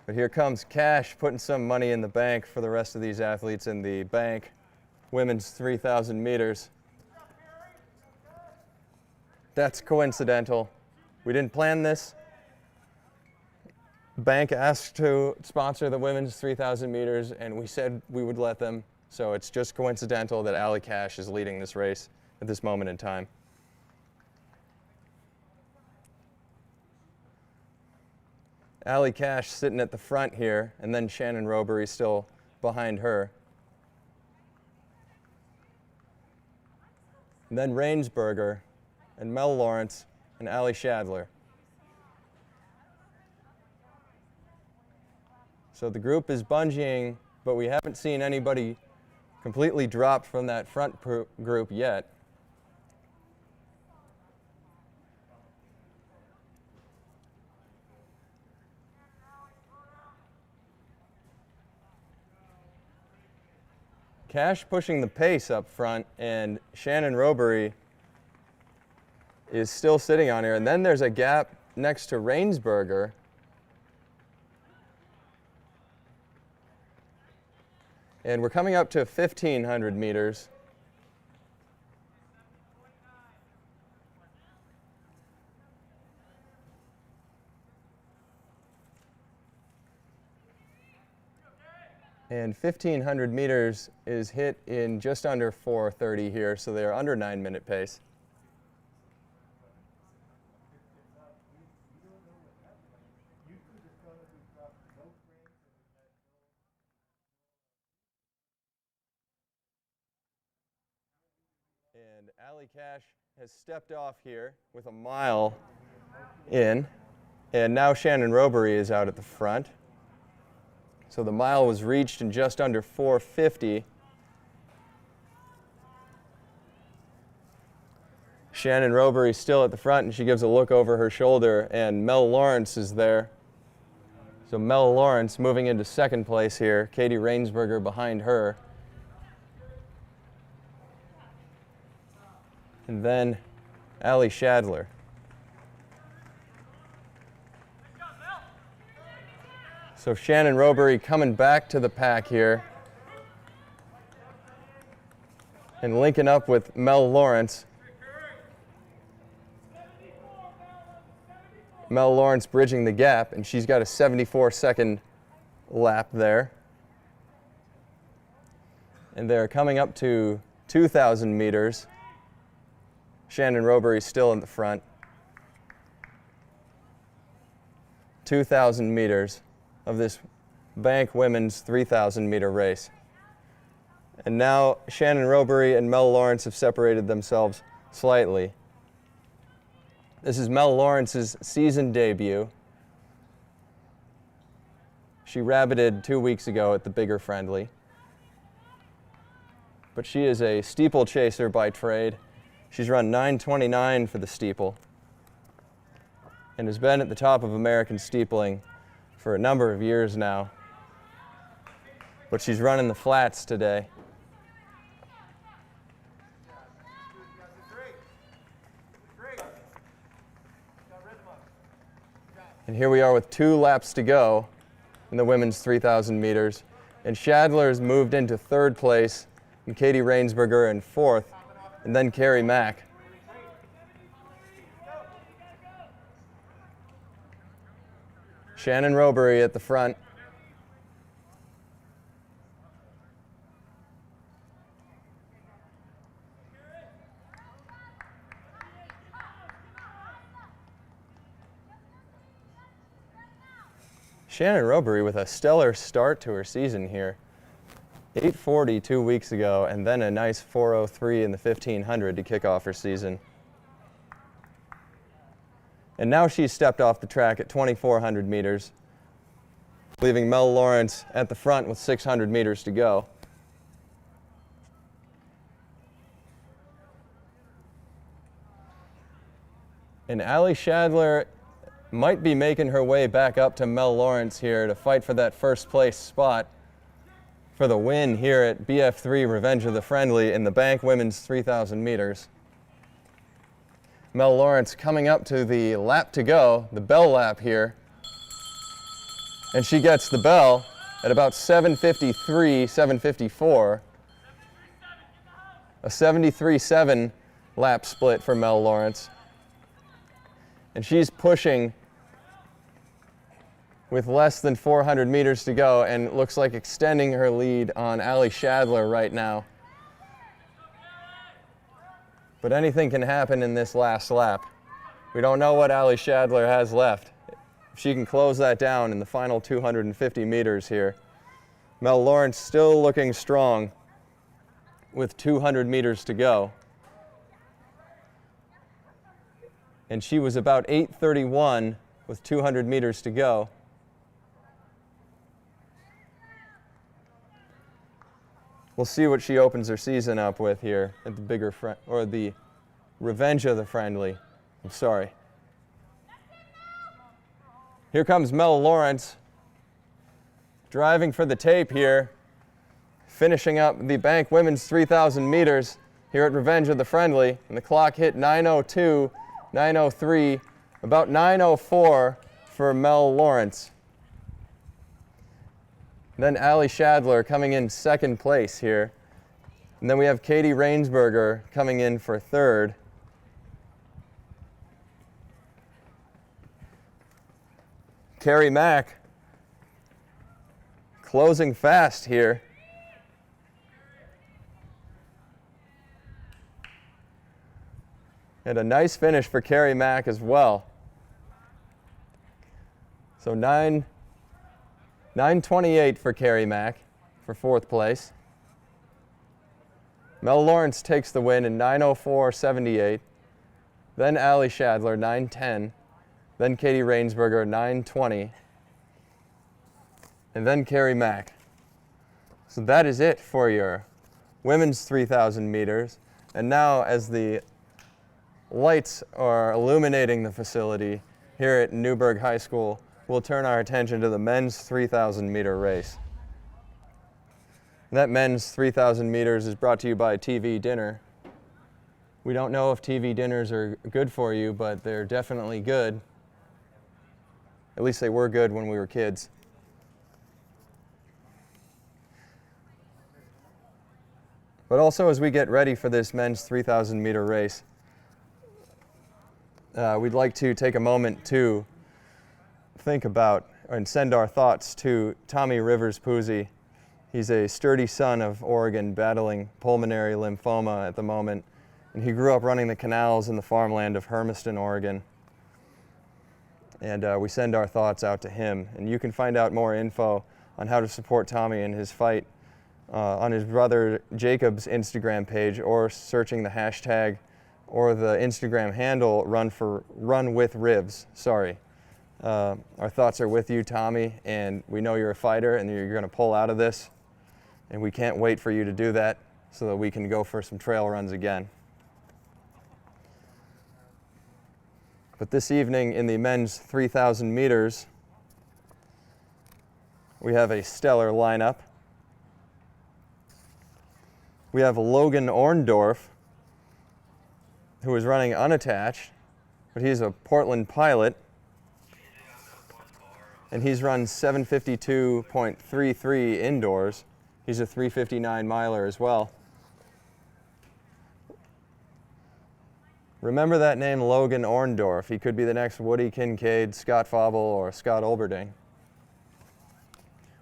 S1: But here comes Cash putting some money in the bank for the rest of these athletes in the Bank women's 3,000 meters. That's coincidental. We didn't plan this. Bank asked to sponsor the women's 3,000 meters, and we said we would let them. So it's just coincidental that Allie Cash is leading this race at this moment in time. Allie Cash sitting at the front here, and then Shannon Robery still behind her. And then Rainsberger and Mel Lawrence and Allie Shadler. So the group is bungeeing, but we haven't seen anybody completely drop from that front group yet. Cash pushing the pace up front, and Shannon Robery is still sitting on here. And then there's a gap next to Rainsberger. And we're coming up to 1,500 meters. And 1,500 meters is hit in just under 4:30 here, so they're under 9-minute pace. And Allie Cash has stepped off here with a mile in, and now Shannon Robery is out at the front. So the mile was reached in just under 4:50. Shannon Robery still at the front, and she gives a look over her shoulder, and Mel Lawrence is there. So Mel Lawrence moving into second place here, Katie Rainsberger behind her. And then Allie Shadler. So Shannon Robery coming back to the pack here and linking up with Mel Lawrence. Mel Lawrence bridging the gap, and she's got a 74-second lap there. And they're coming up to 2,000 meters. Shannon Robery still in the front. 2,000 meters of this bank women's 3,000 meter race. And now Shannon Robery and Mel Lawrence have separated themselves slightly. This is Mel Lawrence's season debut. She rabbited 2 weeks ago at the bigger friendly. But she is a steeplechaser by trade. She's run 9:29 for the steeple and has been at the top of American steepling for a number of years now, but she's running the flats today. And here we are with 2 laps to go in the women's 3,000 meters, and Shadler's moved into 3rd place, and Katie Rainsberger in 4th, and then Carrie Mack. Shannon Robery at the front. Shannon Robery with a stellar start to her season here. 8:40 2 weeks ago, and then a nice 4:03 in the 1,500 to kick off her season. And now she's stepped off the track at 2,400 meters, leaving Mel Lawrence at the front with 600 meters to go. And Allie Shadler might be making her way back up to Mel Lawrence here to fight for that 1st place spot for the win here at BF3 Revenge of the Friendly in the bank women's 3,000 meters. Mel Lawrence coming up to the lap to go, the bell lap here. And she gets the bell at about 7:53, 7:54. A 73.7 lap split for Mel Lawrence. And she's pushing with less than 400 meters to go, and looks like extending her lead on Allie Shadler right now. But anything can happen in this last lap. We don't know what Allie Shadler has left. If she can close that down in the final 250 meters here. Mel Lawrence still looking strong with 200 meters to go. and she was about 8:31 with 200 meters to go. We'll see what she opens her season up with here at the the Revenge of the Friendly. I'm sorry. Here comes Mel Lawrence, driving for the tape here, finishing up the bank women's 3,000 meters here at Revenge of the Friendly, and the clock hit 9:02, 9:03, about 9:04 for Mel Lawrence. Then Allie Shadler coming in second place here. And then we have Katie Rainsberger coming in for third. Carrie Mack closing fast here. And a nice finish for Carrie Mack as well. So 9:28 for Carrie Mack for fourth place. Mel Lawrence takes the win in 9:04.78. Then Allie Shadler, 9:10. Then Katie Rainsberger, 9:20. And then Carrie Mack. So that is it for your women's 3,000 meters. And now, as the lights are illuminating the facility here at Newburgh High School, we'll turn our attention to the men's 3,000 meter race. That men's 3,000 meters is brought to you by TV Dinner. We don't know if TV dinners are good for you, but they're definitely good. At least they were good when we were kids. But also, as we get ready for this men's 3,000 meter race, we'd like to take a moment to think about and send our thoughts to Tommy Rivers Puzzi. He's a sturdy son of Oregon battling pulmonary lymphoma at the moment, and he grew up running the canals in the farmland of Hermiston, Oregon. And we send our thoughts out to him. And you can find out more info on how to support Tommy in his fight on his brother Jacob's Instagram page, or searching the hashtag or the Instagram handle Run with Ribs. Sorry. Our thoughts are with you, Tommy, and we know you're a fighter and you're going to pull out of this, and we can't wait for you to do that so that we can go for some trail runs again. But this evening in the men's 3,000 meters, we have a stellar lineup. We have Logan Orndorff, who is running unattached, but he's a Portland pilot, and he's run 7:52.33 indoors. He's a 3:59 miler as well. Remember that name, Logan Orndorff. He could be the next Woody Kincaid, Scott Fauble, or Scott Olberding.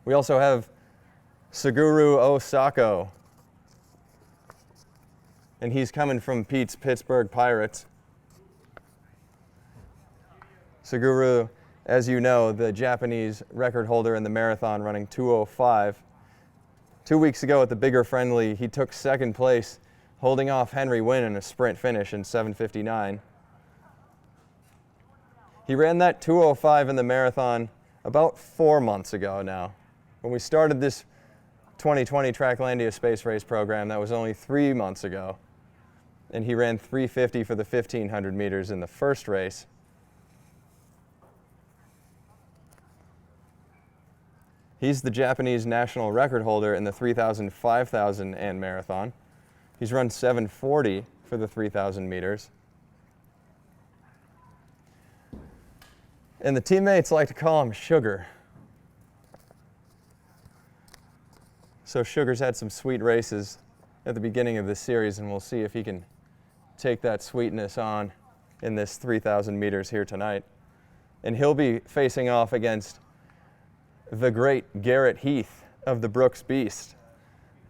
S1: We also have Suguru Osako, and he's coming from Pete's Pittsburgh Pirates. Suguru, as you know, the Japanese record holder in the marathon, running 2:05. 2 weeks ago at the Bigger Friendly, he took second place, holding off Henry Wynn in a sprint finish in 7:59. He ran that 2:05 in the marathon about 4 months ago now. When we started this 2020 Tracklandia Space Race program, that was only 3 months ago. And he ran 3:50 for the 1,500 meters in the first race. He's the Japanese national record holder in the 3,000, 5,000, and marathon. He's run 7:40 for the 3,000 meters. And the teammates like to call him Sugar. So Sugar's had some sweet races at the beginning of this series, and we'll see if he can take that sweetness on in this 3,000 meters here tonight. And he'll be facing off against the great Garrett Heath of the Brooks Beast,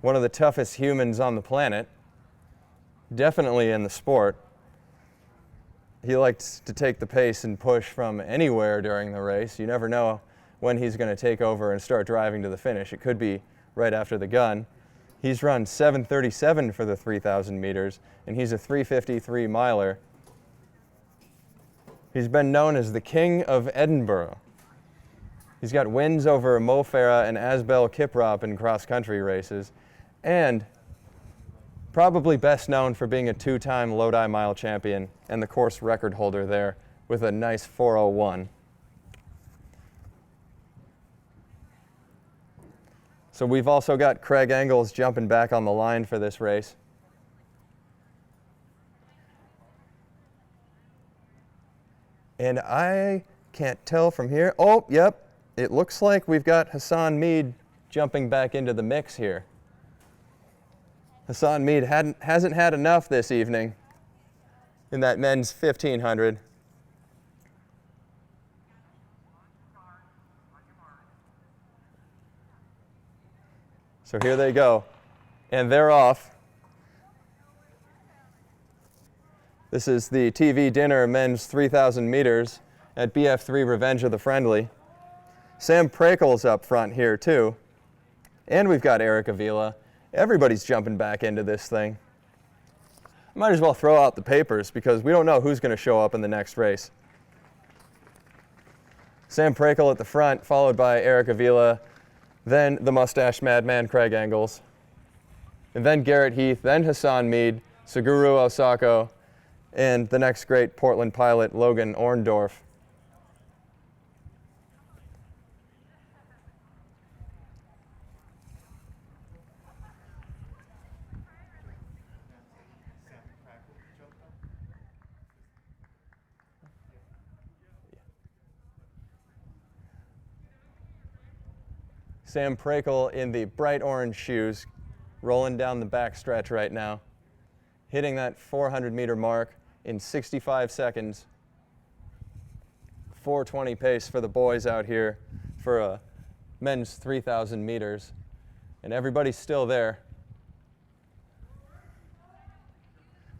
S1: one of the toughest humans on the planet, definitely in the sport. He likes to take the pace and push from anywhere during the race. You never know when he's going to take over and start driving to the finish. It could be right after the gun. He's run 7:37 for the 3,000 meters, and he's a 3:53 miler. He's been known as the King of Edinburgh. He's got wins over Mo Farah and Asbel Kiprop in cross-country races, and probably best known for being a two-time Lodi Mile champion and the course record holder there with a nice 4:01. So we've also got Craig Engels jumping back on the line for this race. And I can't tell from here. Oh, yep. It looks like we've got Hassan Mead jumping back into the mix here. Hassan Mead hasn't had enough this evening in that men's 1500. So here they go, and they're off. This is the TV dinner men's 3,000 meters at BF3 Revenge of the Friendly. Sam Prakel's up front here too, and we've got Eric Avila. Everybody's jumping back into this thing. Might as well throw out the papers because we don't know who's going to show up in the next race. Sam Prakel at the front, followed by Eric Avila, then the mustache madman Craig Engels, and then Garrett Heath, then Hassan Mead, Suguru Osako, and the next great Portland pilot, Logan Orndorff. Sam Prakel in the bright orange shoes, rolling down the back stretch right now, hitting that 400-meter mark in 65 seconds. 4:20 pace for the boys out here for a men's 3,000 meters, and everybody's still there.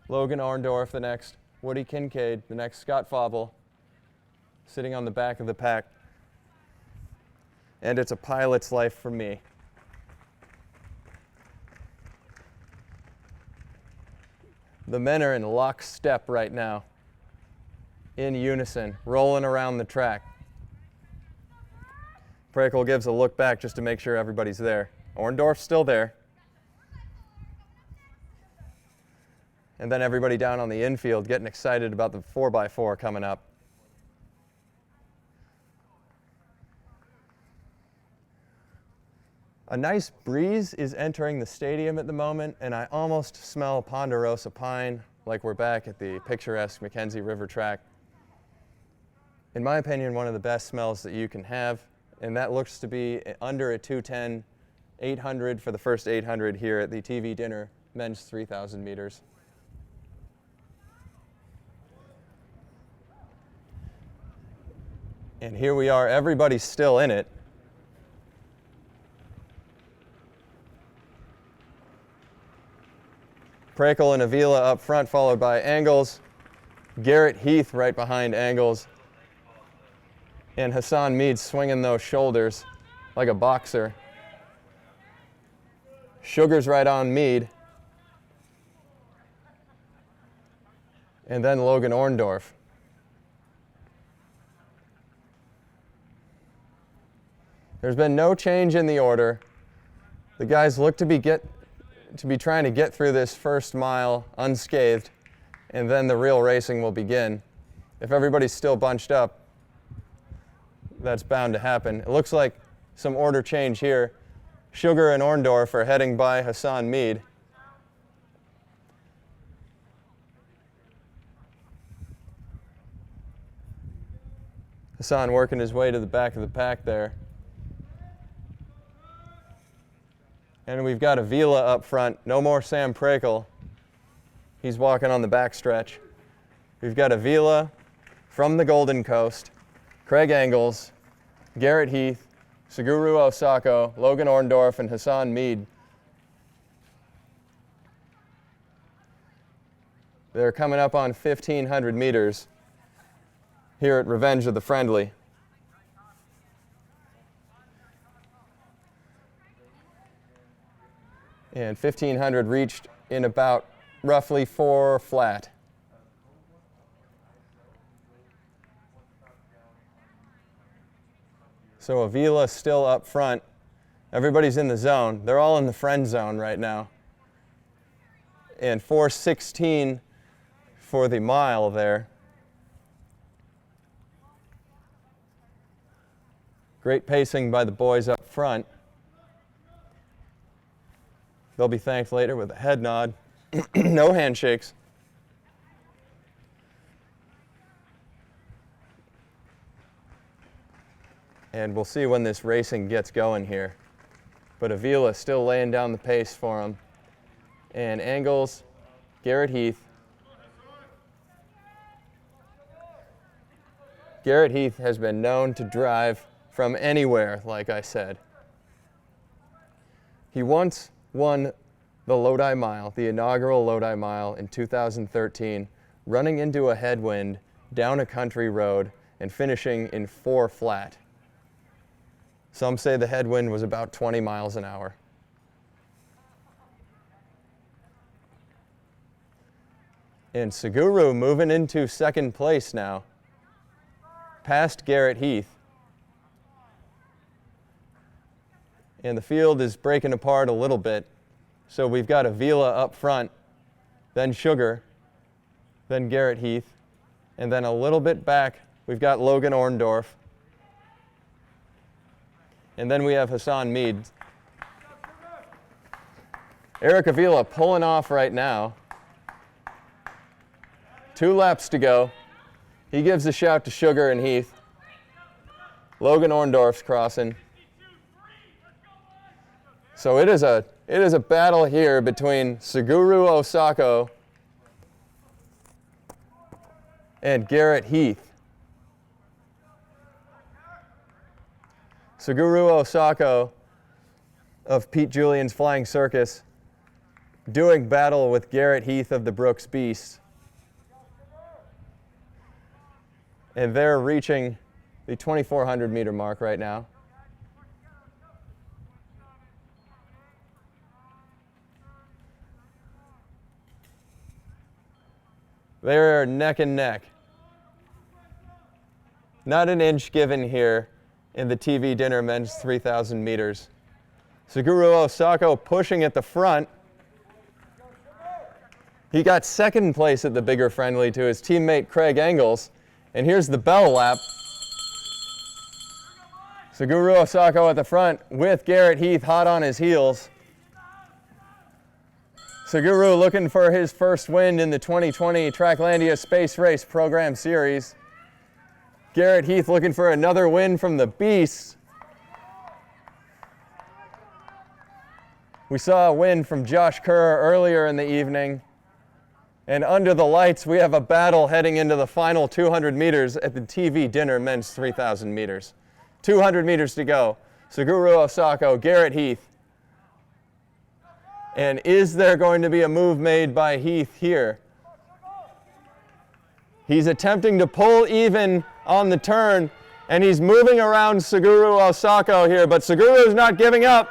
S1: Logan Orndorff the next, Woody Kincaid the next, Scott Fauble sitting on the back of the pack. And it's a pilot's life for me. The men are in lockstep right now, in unison, rolling around the track. Prakel gives a look back just to make sure everybody's there. Orndorff's still there. And then everybody down on the infield getting excited about the 4x4 coming up. A nice breeze is entering the stadium at the moment, and I almost smell ponderosa pine, like we're back at the picturesque Mackenzie River track. In my opinion, one of the best smells that you can have, and that looks to be under a 2:10, 800 for the first 800 here at the TV dinner, men's 3,000 meters. And here we are, everybody's still in it. Prakel and Avila up front, followed by Engels. Garrett Heath right behind Engels. And Hassan Mead swinging those shoulders like a boxer. Sugar's right on Mead. And then Logan Orndorff. There's been no change in the order. The guys look to be trying to get through this first mile unscathed, and then the real racing will begin. If everybody's still bunched up, that's bound to happen. It looks like some order change here. Sugar and Orndorff are heading by Hassan Mead. Hassan working his way to the back of the pack there. And we've got Avila up front. No more Sam Prakel. He's walking on the backstretch. We've got Avila from the Golden Coast, Craig Engels, Garrett Heath, Suguru Osako, Logan Orndorff, and Hassan Mead. They're coming up on 1,500 meters here at Revenge of the Friendly. And 1,500 reached in about roughly 4 flat. So Avila's still up front. Everybody's in the zone. They're all in the friend zone right now. And 4:16 for the mile there. Great pacing by the boys up front. They'll be thanked later with a head nod. No handshakes. And we'll see when this racing gets going here. But Avila still laying down the pace for him. And Engels, Garrett Heath. Garrett Heath has been known to drive from anywhere, like I said. He once won the Lodi Mile, the inaugural Lodi Mile in 2013, running into a headwind down a country road and finishing in 4 flat. Some say the headwind was about 20 miles an hour. And Seguru moving into second place now, past Garrett Heath. And the field is breaking apart a little bit. So we've got Avila up front, then Sugar, then Garrett Heath, and then a little bit back, we've got Logan Orndorff. And then we have Hassan Mead. Eric Avila pulling off right now. 2 laps to go. He gives a shout to Sugar and Heath. Logan Orndorff's crossing. So it is a battle here between Seguru Osako and Garrett Heath. Seguru Osako of Pete Julian's Flying Circus doing battle with Garrett Heath of the Brooks Beast. And they're reaching the 2,400 meter mark right now. They're neck and neck. Not an inch given here in the TV dinner men's 3,000 meters. Seguru Osako pushing at the front. He got second place at the bigger friendly to his teammate Craig Engels. And here's the bell lap. Seguru Osako at the front with Garrett Heath hot on his heels. Seguru looking for his first win in the 2020 Tracklandia Space Race Program Series. Garrett Heath looking for another win from the Beasts. We saw a win from Josh Kerr earlier in the evening. And under the lights, we have a battle heading into the final 200 meters at the TV dinner men's 3,000 meters. 200 meters to go. Seguru Osako, Garrett Heath. And is there going to be a move made by Heath here? He's attempting to pull even on the turn, and he's moving around Seguru Osako here, but Seguru's not giving up.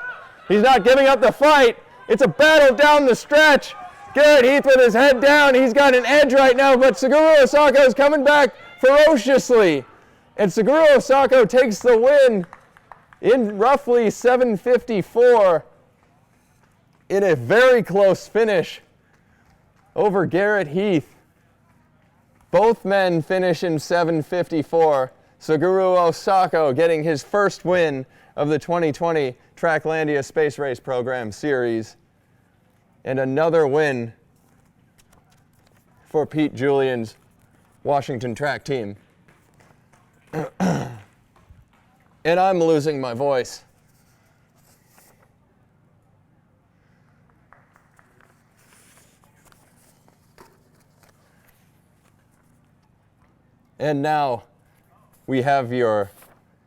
S1: He's not giving up the fight. It's a battle down the stretch. Garrett Heath with his head down. He's got an edge right now, but Seguru Osako is coming back ferociously. And Seguru Osako takes the win in roughly 7:54 in a very close finish over Garrett Heath. Both men finish in 7:54. Seguru Osako getting his first win of the 2020 Tracklandia Space Race Program Series. And another win for Pete Julian's Washington track team. And I'm losing my voice. And now we have your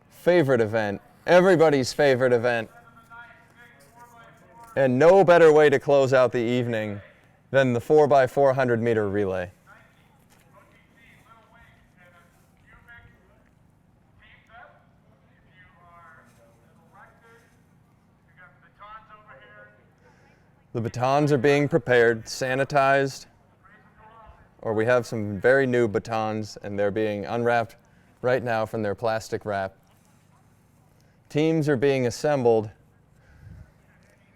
S1: favorite event, everybody's favorite event. And no better way to close out the evening than the 4x400 meter relay. The batons are being prepared, sanitized, or we have some very new batons and they're being unwrapped right now from their plastic wrap. teams are being assembled.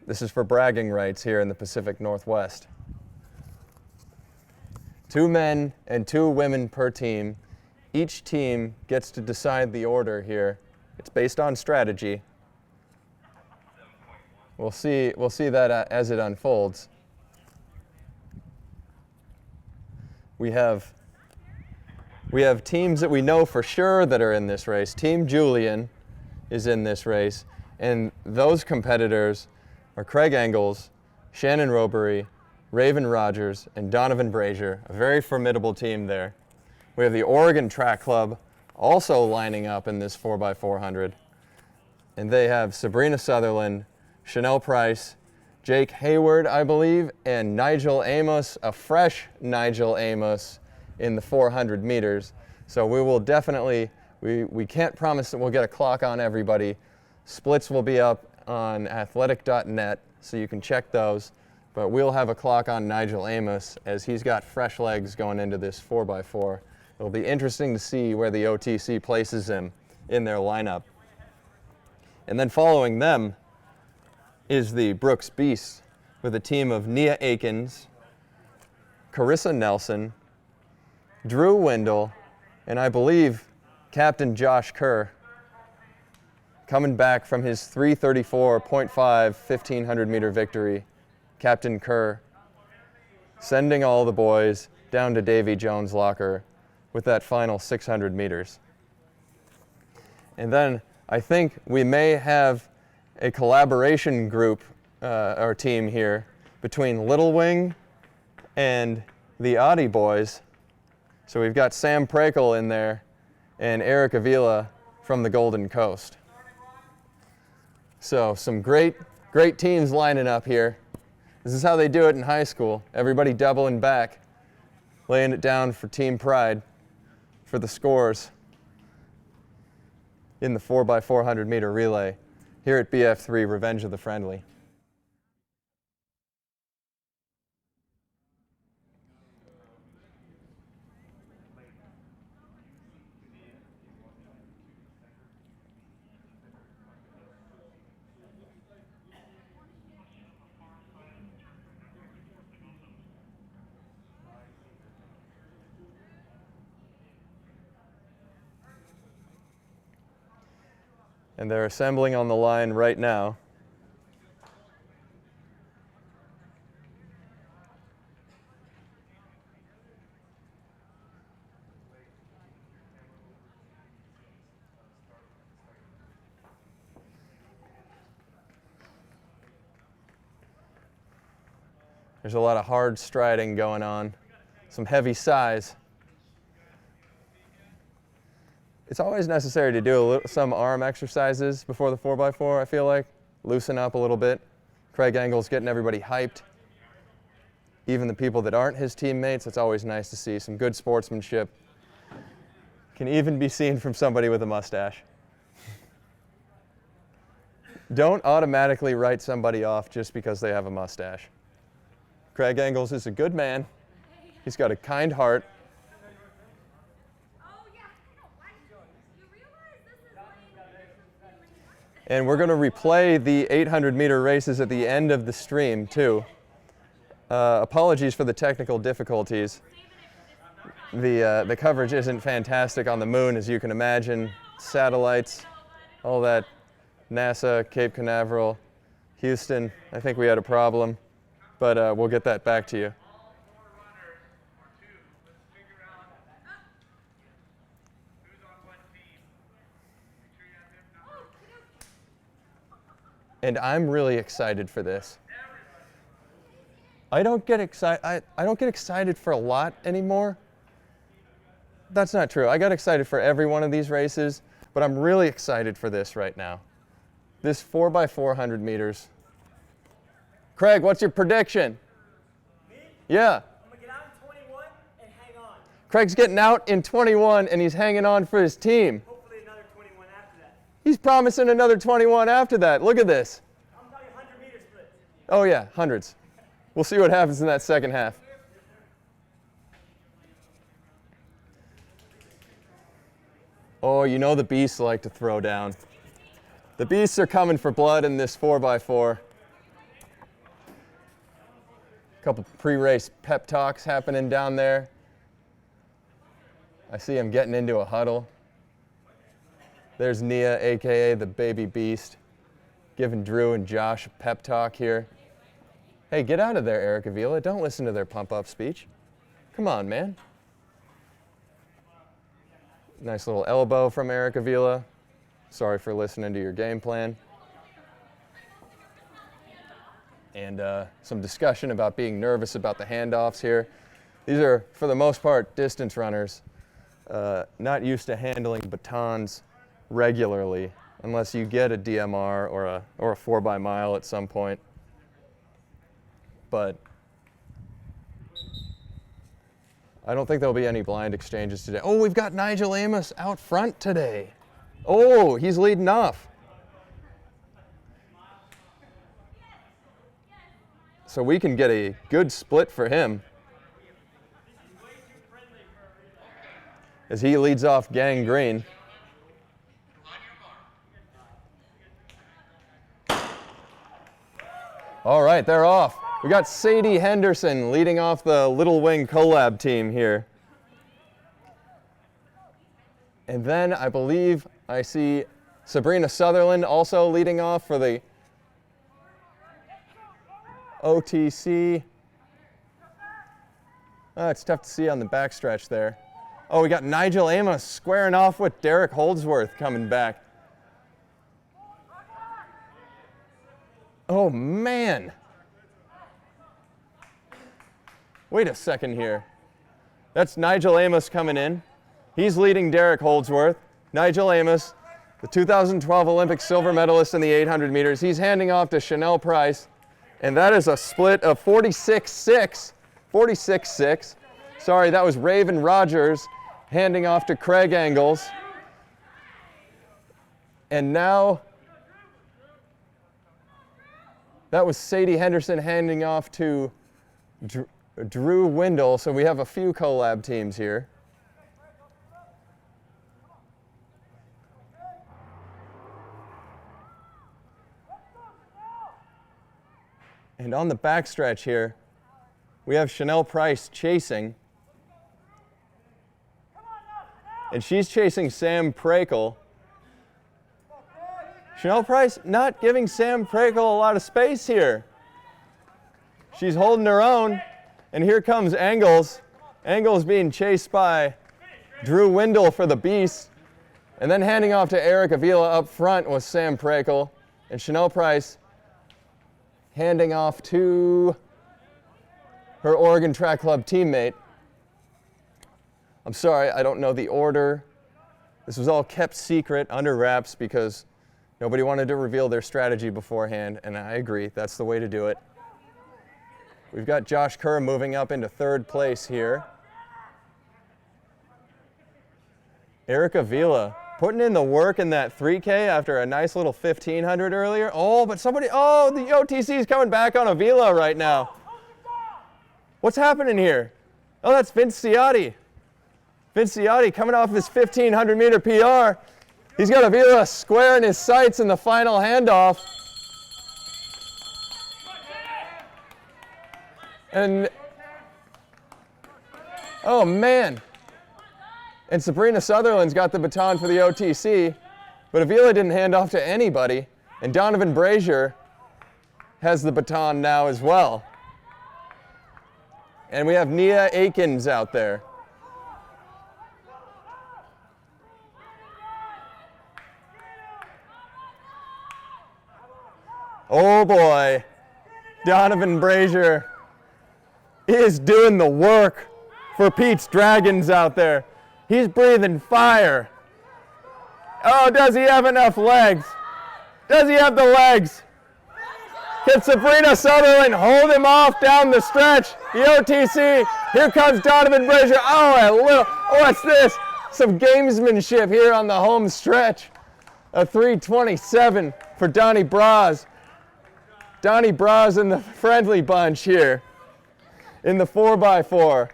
S1: This is for bragging rights here in the Pacific Northwest. 2 men and 2 women per team. Each team gets to decide the order here. It's based on strategy. We'll see that as it unfolds. We have teams that we know for sure that are in this race. Team Julian is in this race, and those competitors are Craig Engels, Shannon Robery, Raven Rogers, and Donovan Brazier, a very formidable team there. We have the Oregon Track Club also lining up in this 4x400, and they have Sabrina Sutherland, Chanel Price, Jake Hayward, I believe, and Nigel Amos, a fresh Nigel Amos in the 400 meters. So we will definitely, we can't promise that we'll get a clock on everybody. Splits will be up on athletic.net, so you can check those. But we'll have a clock on Nigel Amos as he's got fresh legs going into this 4x4. It'll be interesting to see where the OTC places him in their lineup. And then following them is the Brooks Beasts with a team of Nia Akins, Carissa Nelson, Drew Windall, and I believe Captain Josh Kerr, coming back from his 3:34.5 1,500 meter victory. Captain Kerr sending all the boys down to Davy Jones' locker with that final 600 meters. And then I think we may have a collaboration group or team here between Little Wing and the Audi boys. So we've got Sam Prakel in there and Eric Avila from the Golden Coast. So some great teams lining up here. This is how they do it in high school. Everybody doubling back, laying it down for team pride, for the scores in the 4x400 meter relay here at BF3 Revenge of the Friendly. And they're assembling on the line right now. There's a lot of hard striding going on, some heavy sighs. It's always necessary to do some arm exercises before the 4x4, I feel like. Loosen up a little bit. Craig Engels getting everybody hyped. Even the people that aren't his teammates, it's always nice to see some good sportsmanship. Can even be seen from somebody with a mustache. Don't automatically write somebody off just because they have a mustache. Craig Engels is a good man. He's got a kind heart. And we're going to replay the 800 meter races at the end of the stream too. Apologies for the technical difficulties. The coverage isn't fantastic on the moon, as you can imagine. Satellites, all that, NASA, Cape Canaveral, Houston. I think we had a problem, but we'll get that back to you. And I'm really excited for this. I don't get excited for a lot anymore. That's not true. I got excited for every one of these races, but I'm really excited for this right now. This 4x400 meters. Craig, what's your prediction?
S2: Me?
S1: Yeah.
S2: I'm going to get out in 21 and hang on.
S1: Craig's getting out in 21 and he's hanging on for his team.
S2: Hopefully another 21 after that.
S1: He's promising another 21 after that. Look at this.
S2: I'm talking 100 meter splits.
S1: Oh yeah, hundreds. We'll see what happens in that second half. Oh, you know the beasts like to throw down. The beasts are coming for blood in this 4x4. A couple pre-race pep talks happening down there. I see him getting into a huddle. There's Nia, aka the baby beast, giving Drew and Josh a pep talk here. Hey, get out of there, Eric Avila. Don't listen to their pump-up speech. Come on, man. Nice little elbow from Eric Avila. Sorry for listening to your game plan. And some discussion about being nervous about the handoffs here. These are, for the most part, distance runners, not used to handling batons regularly, unless you get a DMR or a 4x-mile at some point. But I don't think there'll be any blind exchanges today. Oh, we've got Nigel Amos out front today. Oh, he's leading off. So we can get a good split for him as he leads off Gang Green. All right, they're off. We got Sadie Henderson leading off the Little Wing Collab team here. And then I believe I see Sabrina Sutherland also leading off for the OTC. Oh, it's tough to see on the backstretch there. Oh, we got Nigel Amos squaring off with Derek Holdsworth coming back. Oh, man. Wait a second here. That's Nigel Amos coming in. He's leading Derek Holdsworth. Nigel Amos, the 2012 Olympic silver medalist in the 800 meters. He's handing off to Chanel Price. And that is a split of 46-6. 46-6. Sorry, that was Raven Rogers handing off to Craig Engels. And now that was Sadie Henderson handing off to Drew Windall. So we have a few collab teams here. And on the backstretch here, we have Chanel Price chasing. And she's chasing Sam Prakel. Chanel Price not giving Sam Prakel a lot of space here. She's holding her own. And here comes Engels. Engels being chased by Drew Windall for the Beast. And then handing off to Eric Avila up front was Sam Prakel. And Chanel Price handing off to her Oregon Track Club teammate. I'm sorry, I don't know the order. This was all kept secret under wraps because nobody wanted to reveal their strategy beforehand, and I agree, that's the way to do it. We've got Josh Kerr moving up into third place here. Eric Avila putting in the work in that 3K after a nice little 1500 earlier. Oh, but somebody, oh, the OTC is coming back on Avila right now. What's happening here? Oh, that's Vince Ciotti. Vince Ciotti coming off his 1500 meter PR. He's got Avila square in his sights in the final handoff. And, oh man. And Sabrina Sutherland's got the baton for the OTC, but Avila didn't hand off to anybody. And Donovan Brazier has the baton now as well. And we have Nia Akins out there. Oh boy, Donovan Brazier is doing the work for Pete's Dragons out there. He's breathing fire. Oh, does he have enough legs? Does he have the legs? Can Sabrina Sutherland hold him off down the stretch? The OTC, here comes Donovan Brazier. What's this? Some gamesmanship here on the home stretch. A 3:27 for Donnie Braz. Donnie Braz and the friendly bunch here in the 4x4.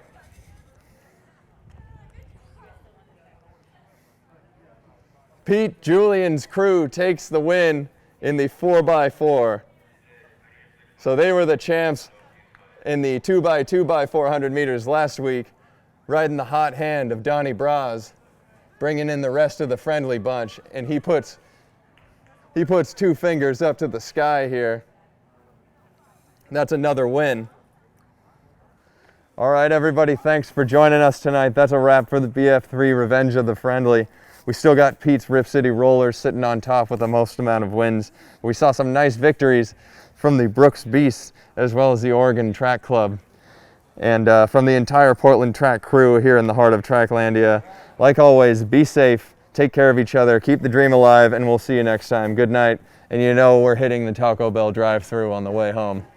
S1: Pete Julian's crew takes the win in the 4x4. So they were the champs in the 2x400 meters last week, riding the hot hand of Donnie Braz, bringing in the rest of the friendly bunch, and he puts 2 fingers up to the sky here. That's another win. All right, everybody, thanks for joining us tonight. That's a wrap for the BF3 Revenge of the Friendly. We still got Pete's Rip City Rollers sitting on top with the most amount of wins. We saw some nice victories from the Brooks Beasts as well as the Oregon Track Club. And from the entire Portland Track crew here in the heart of Tracklandia. Like always, be safe, take care of each other, keep the dream alive, and we'll see you next time. Good night. And you know we're hitting the Taco Bell drive-thru on the way home.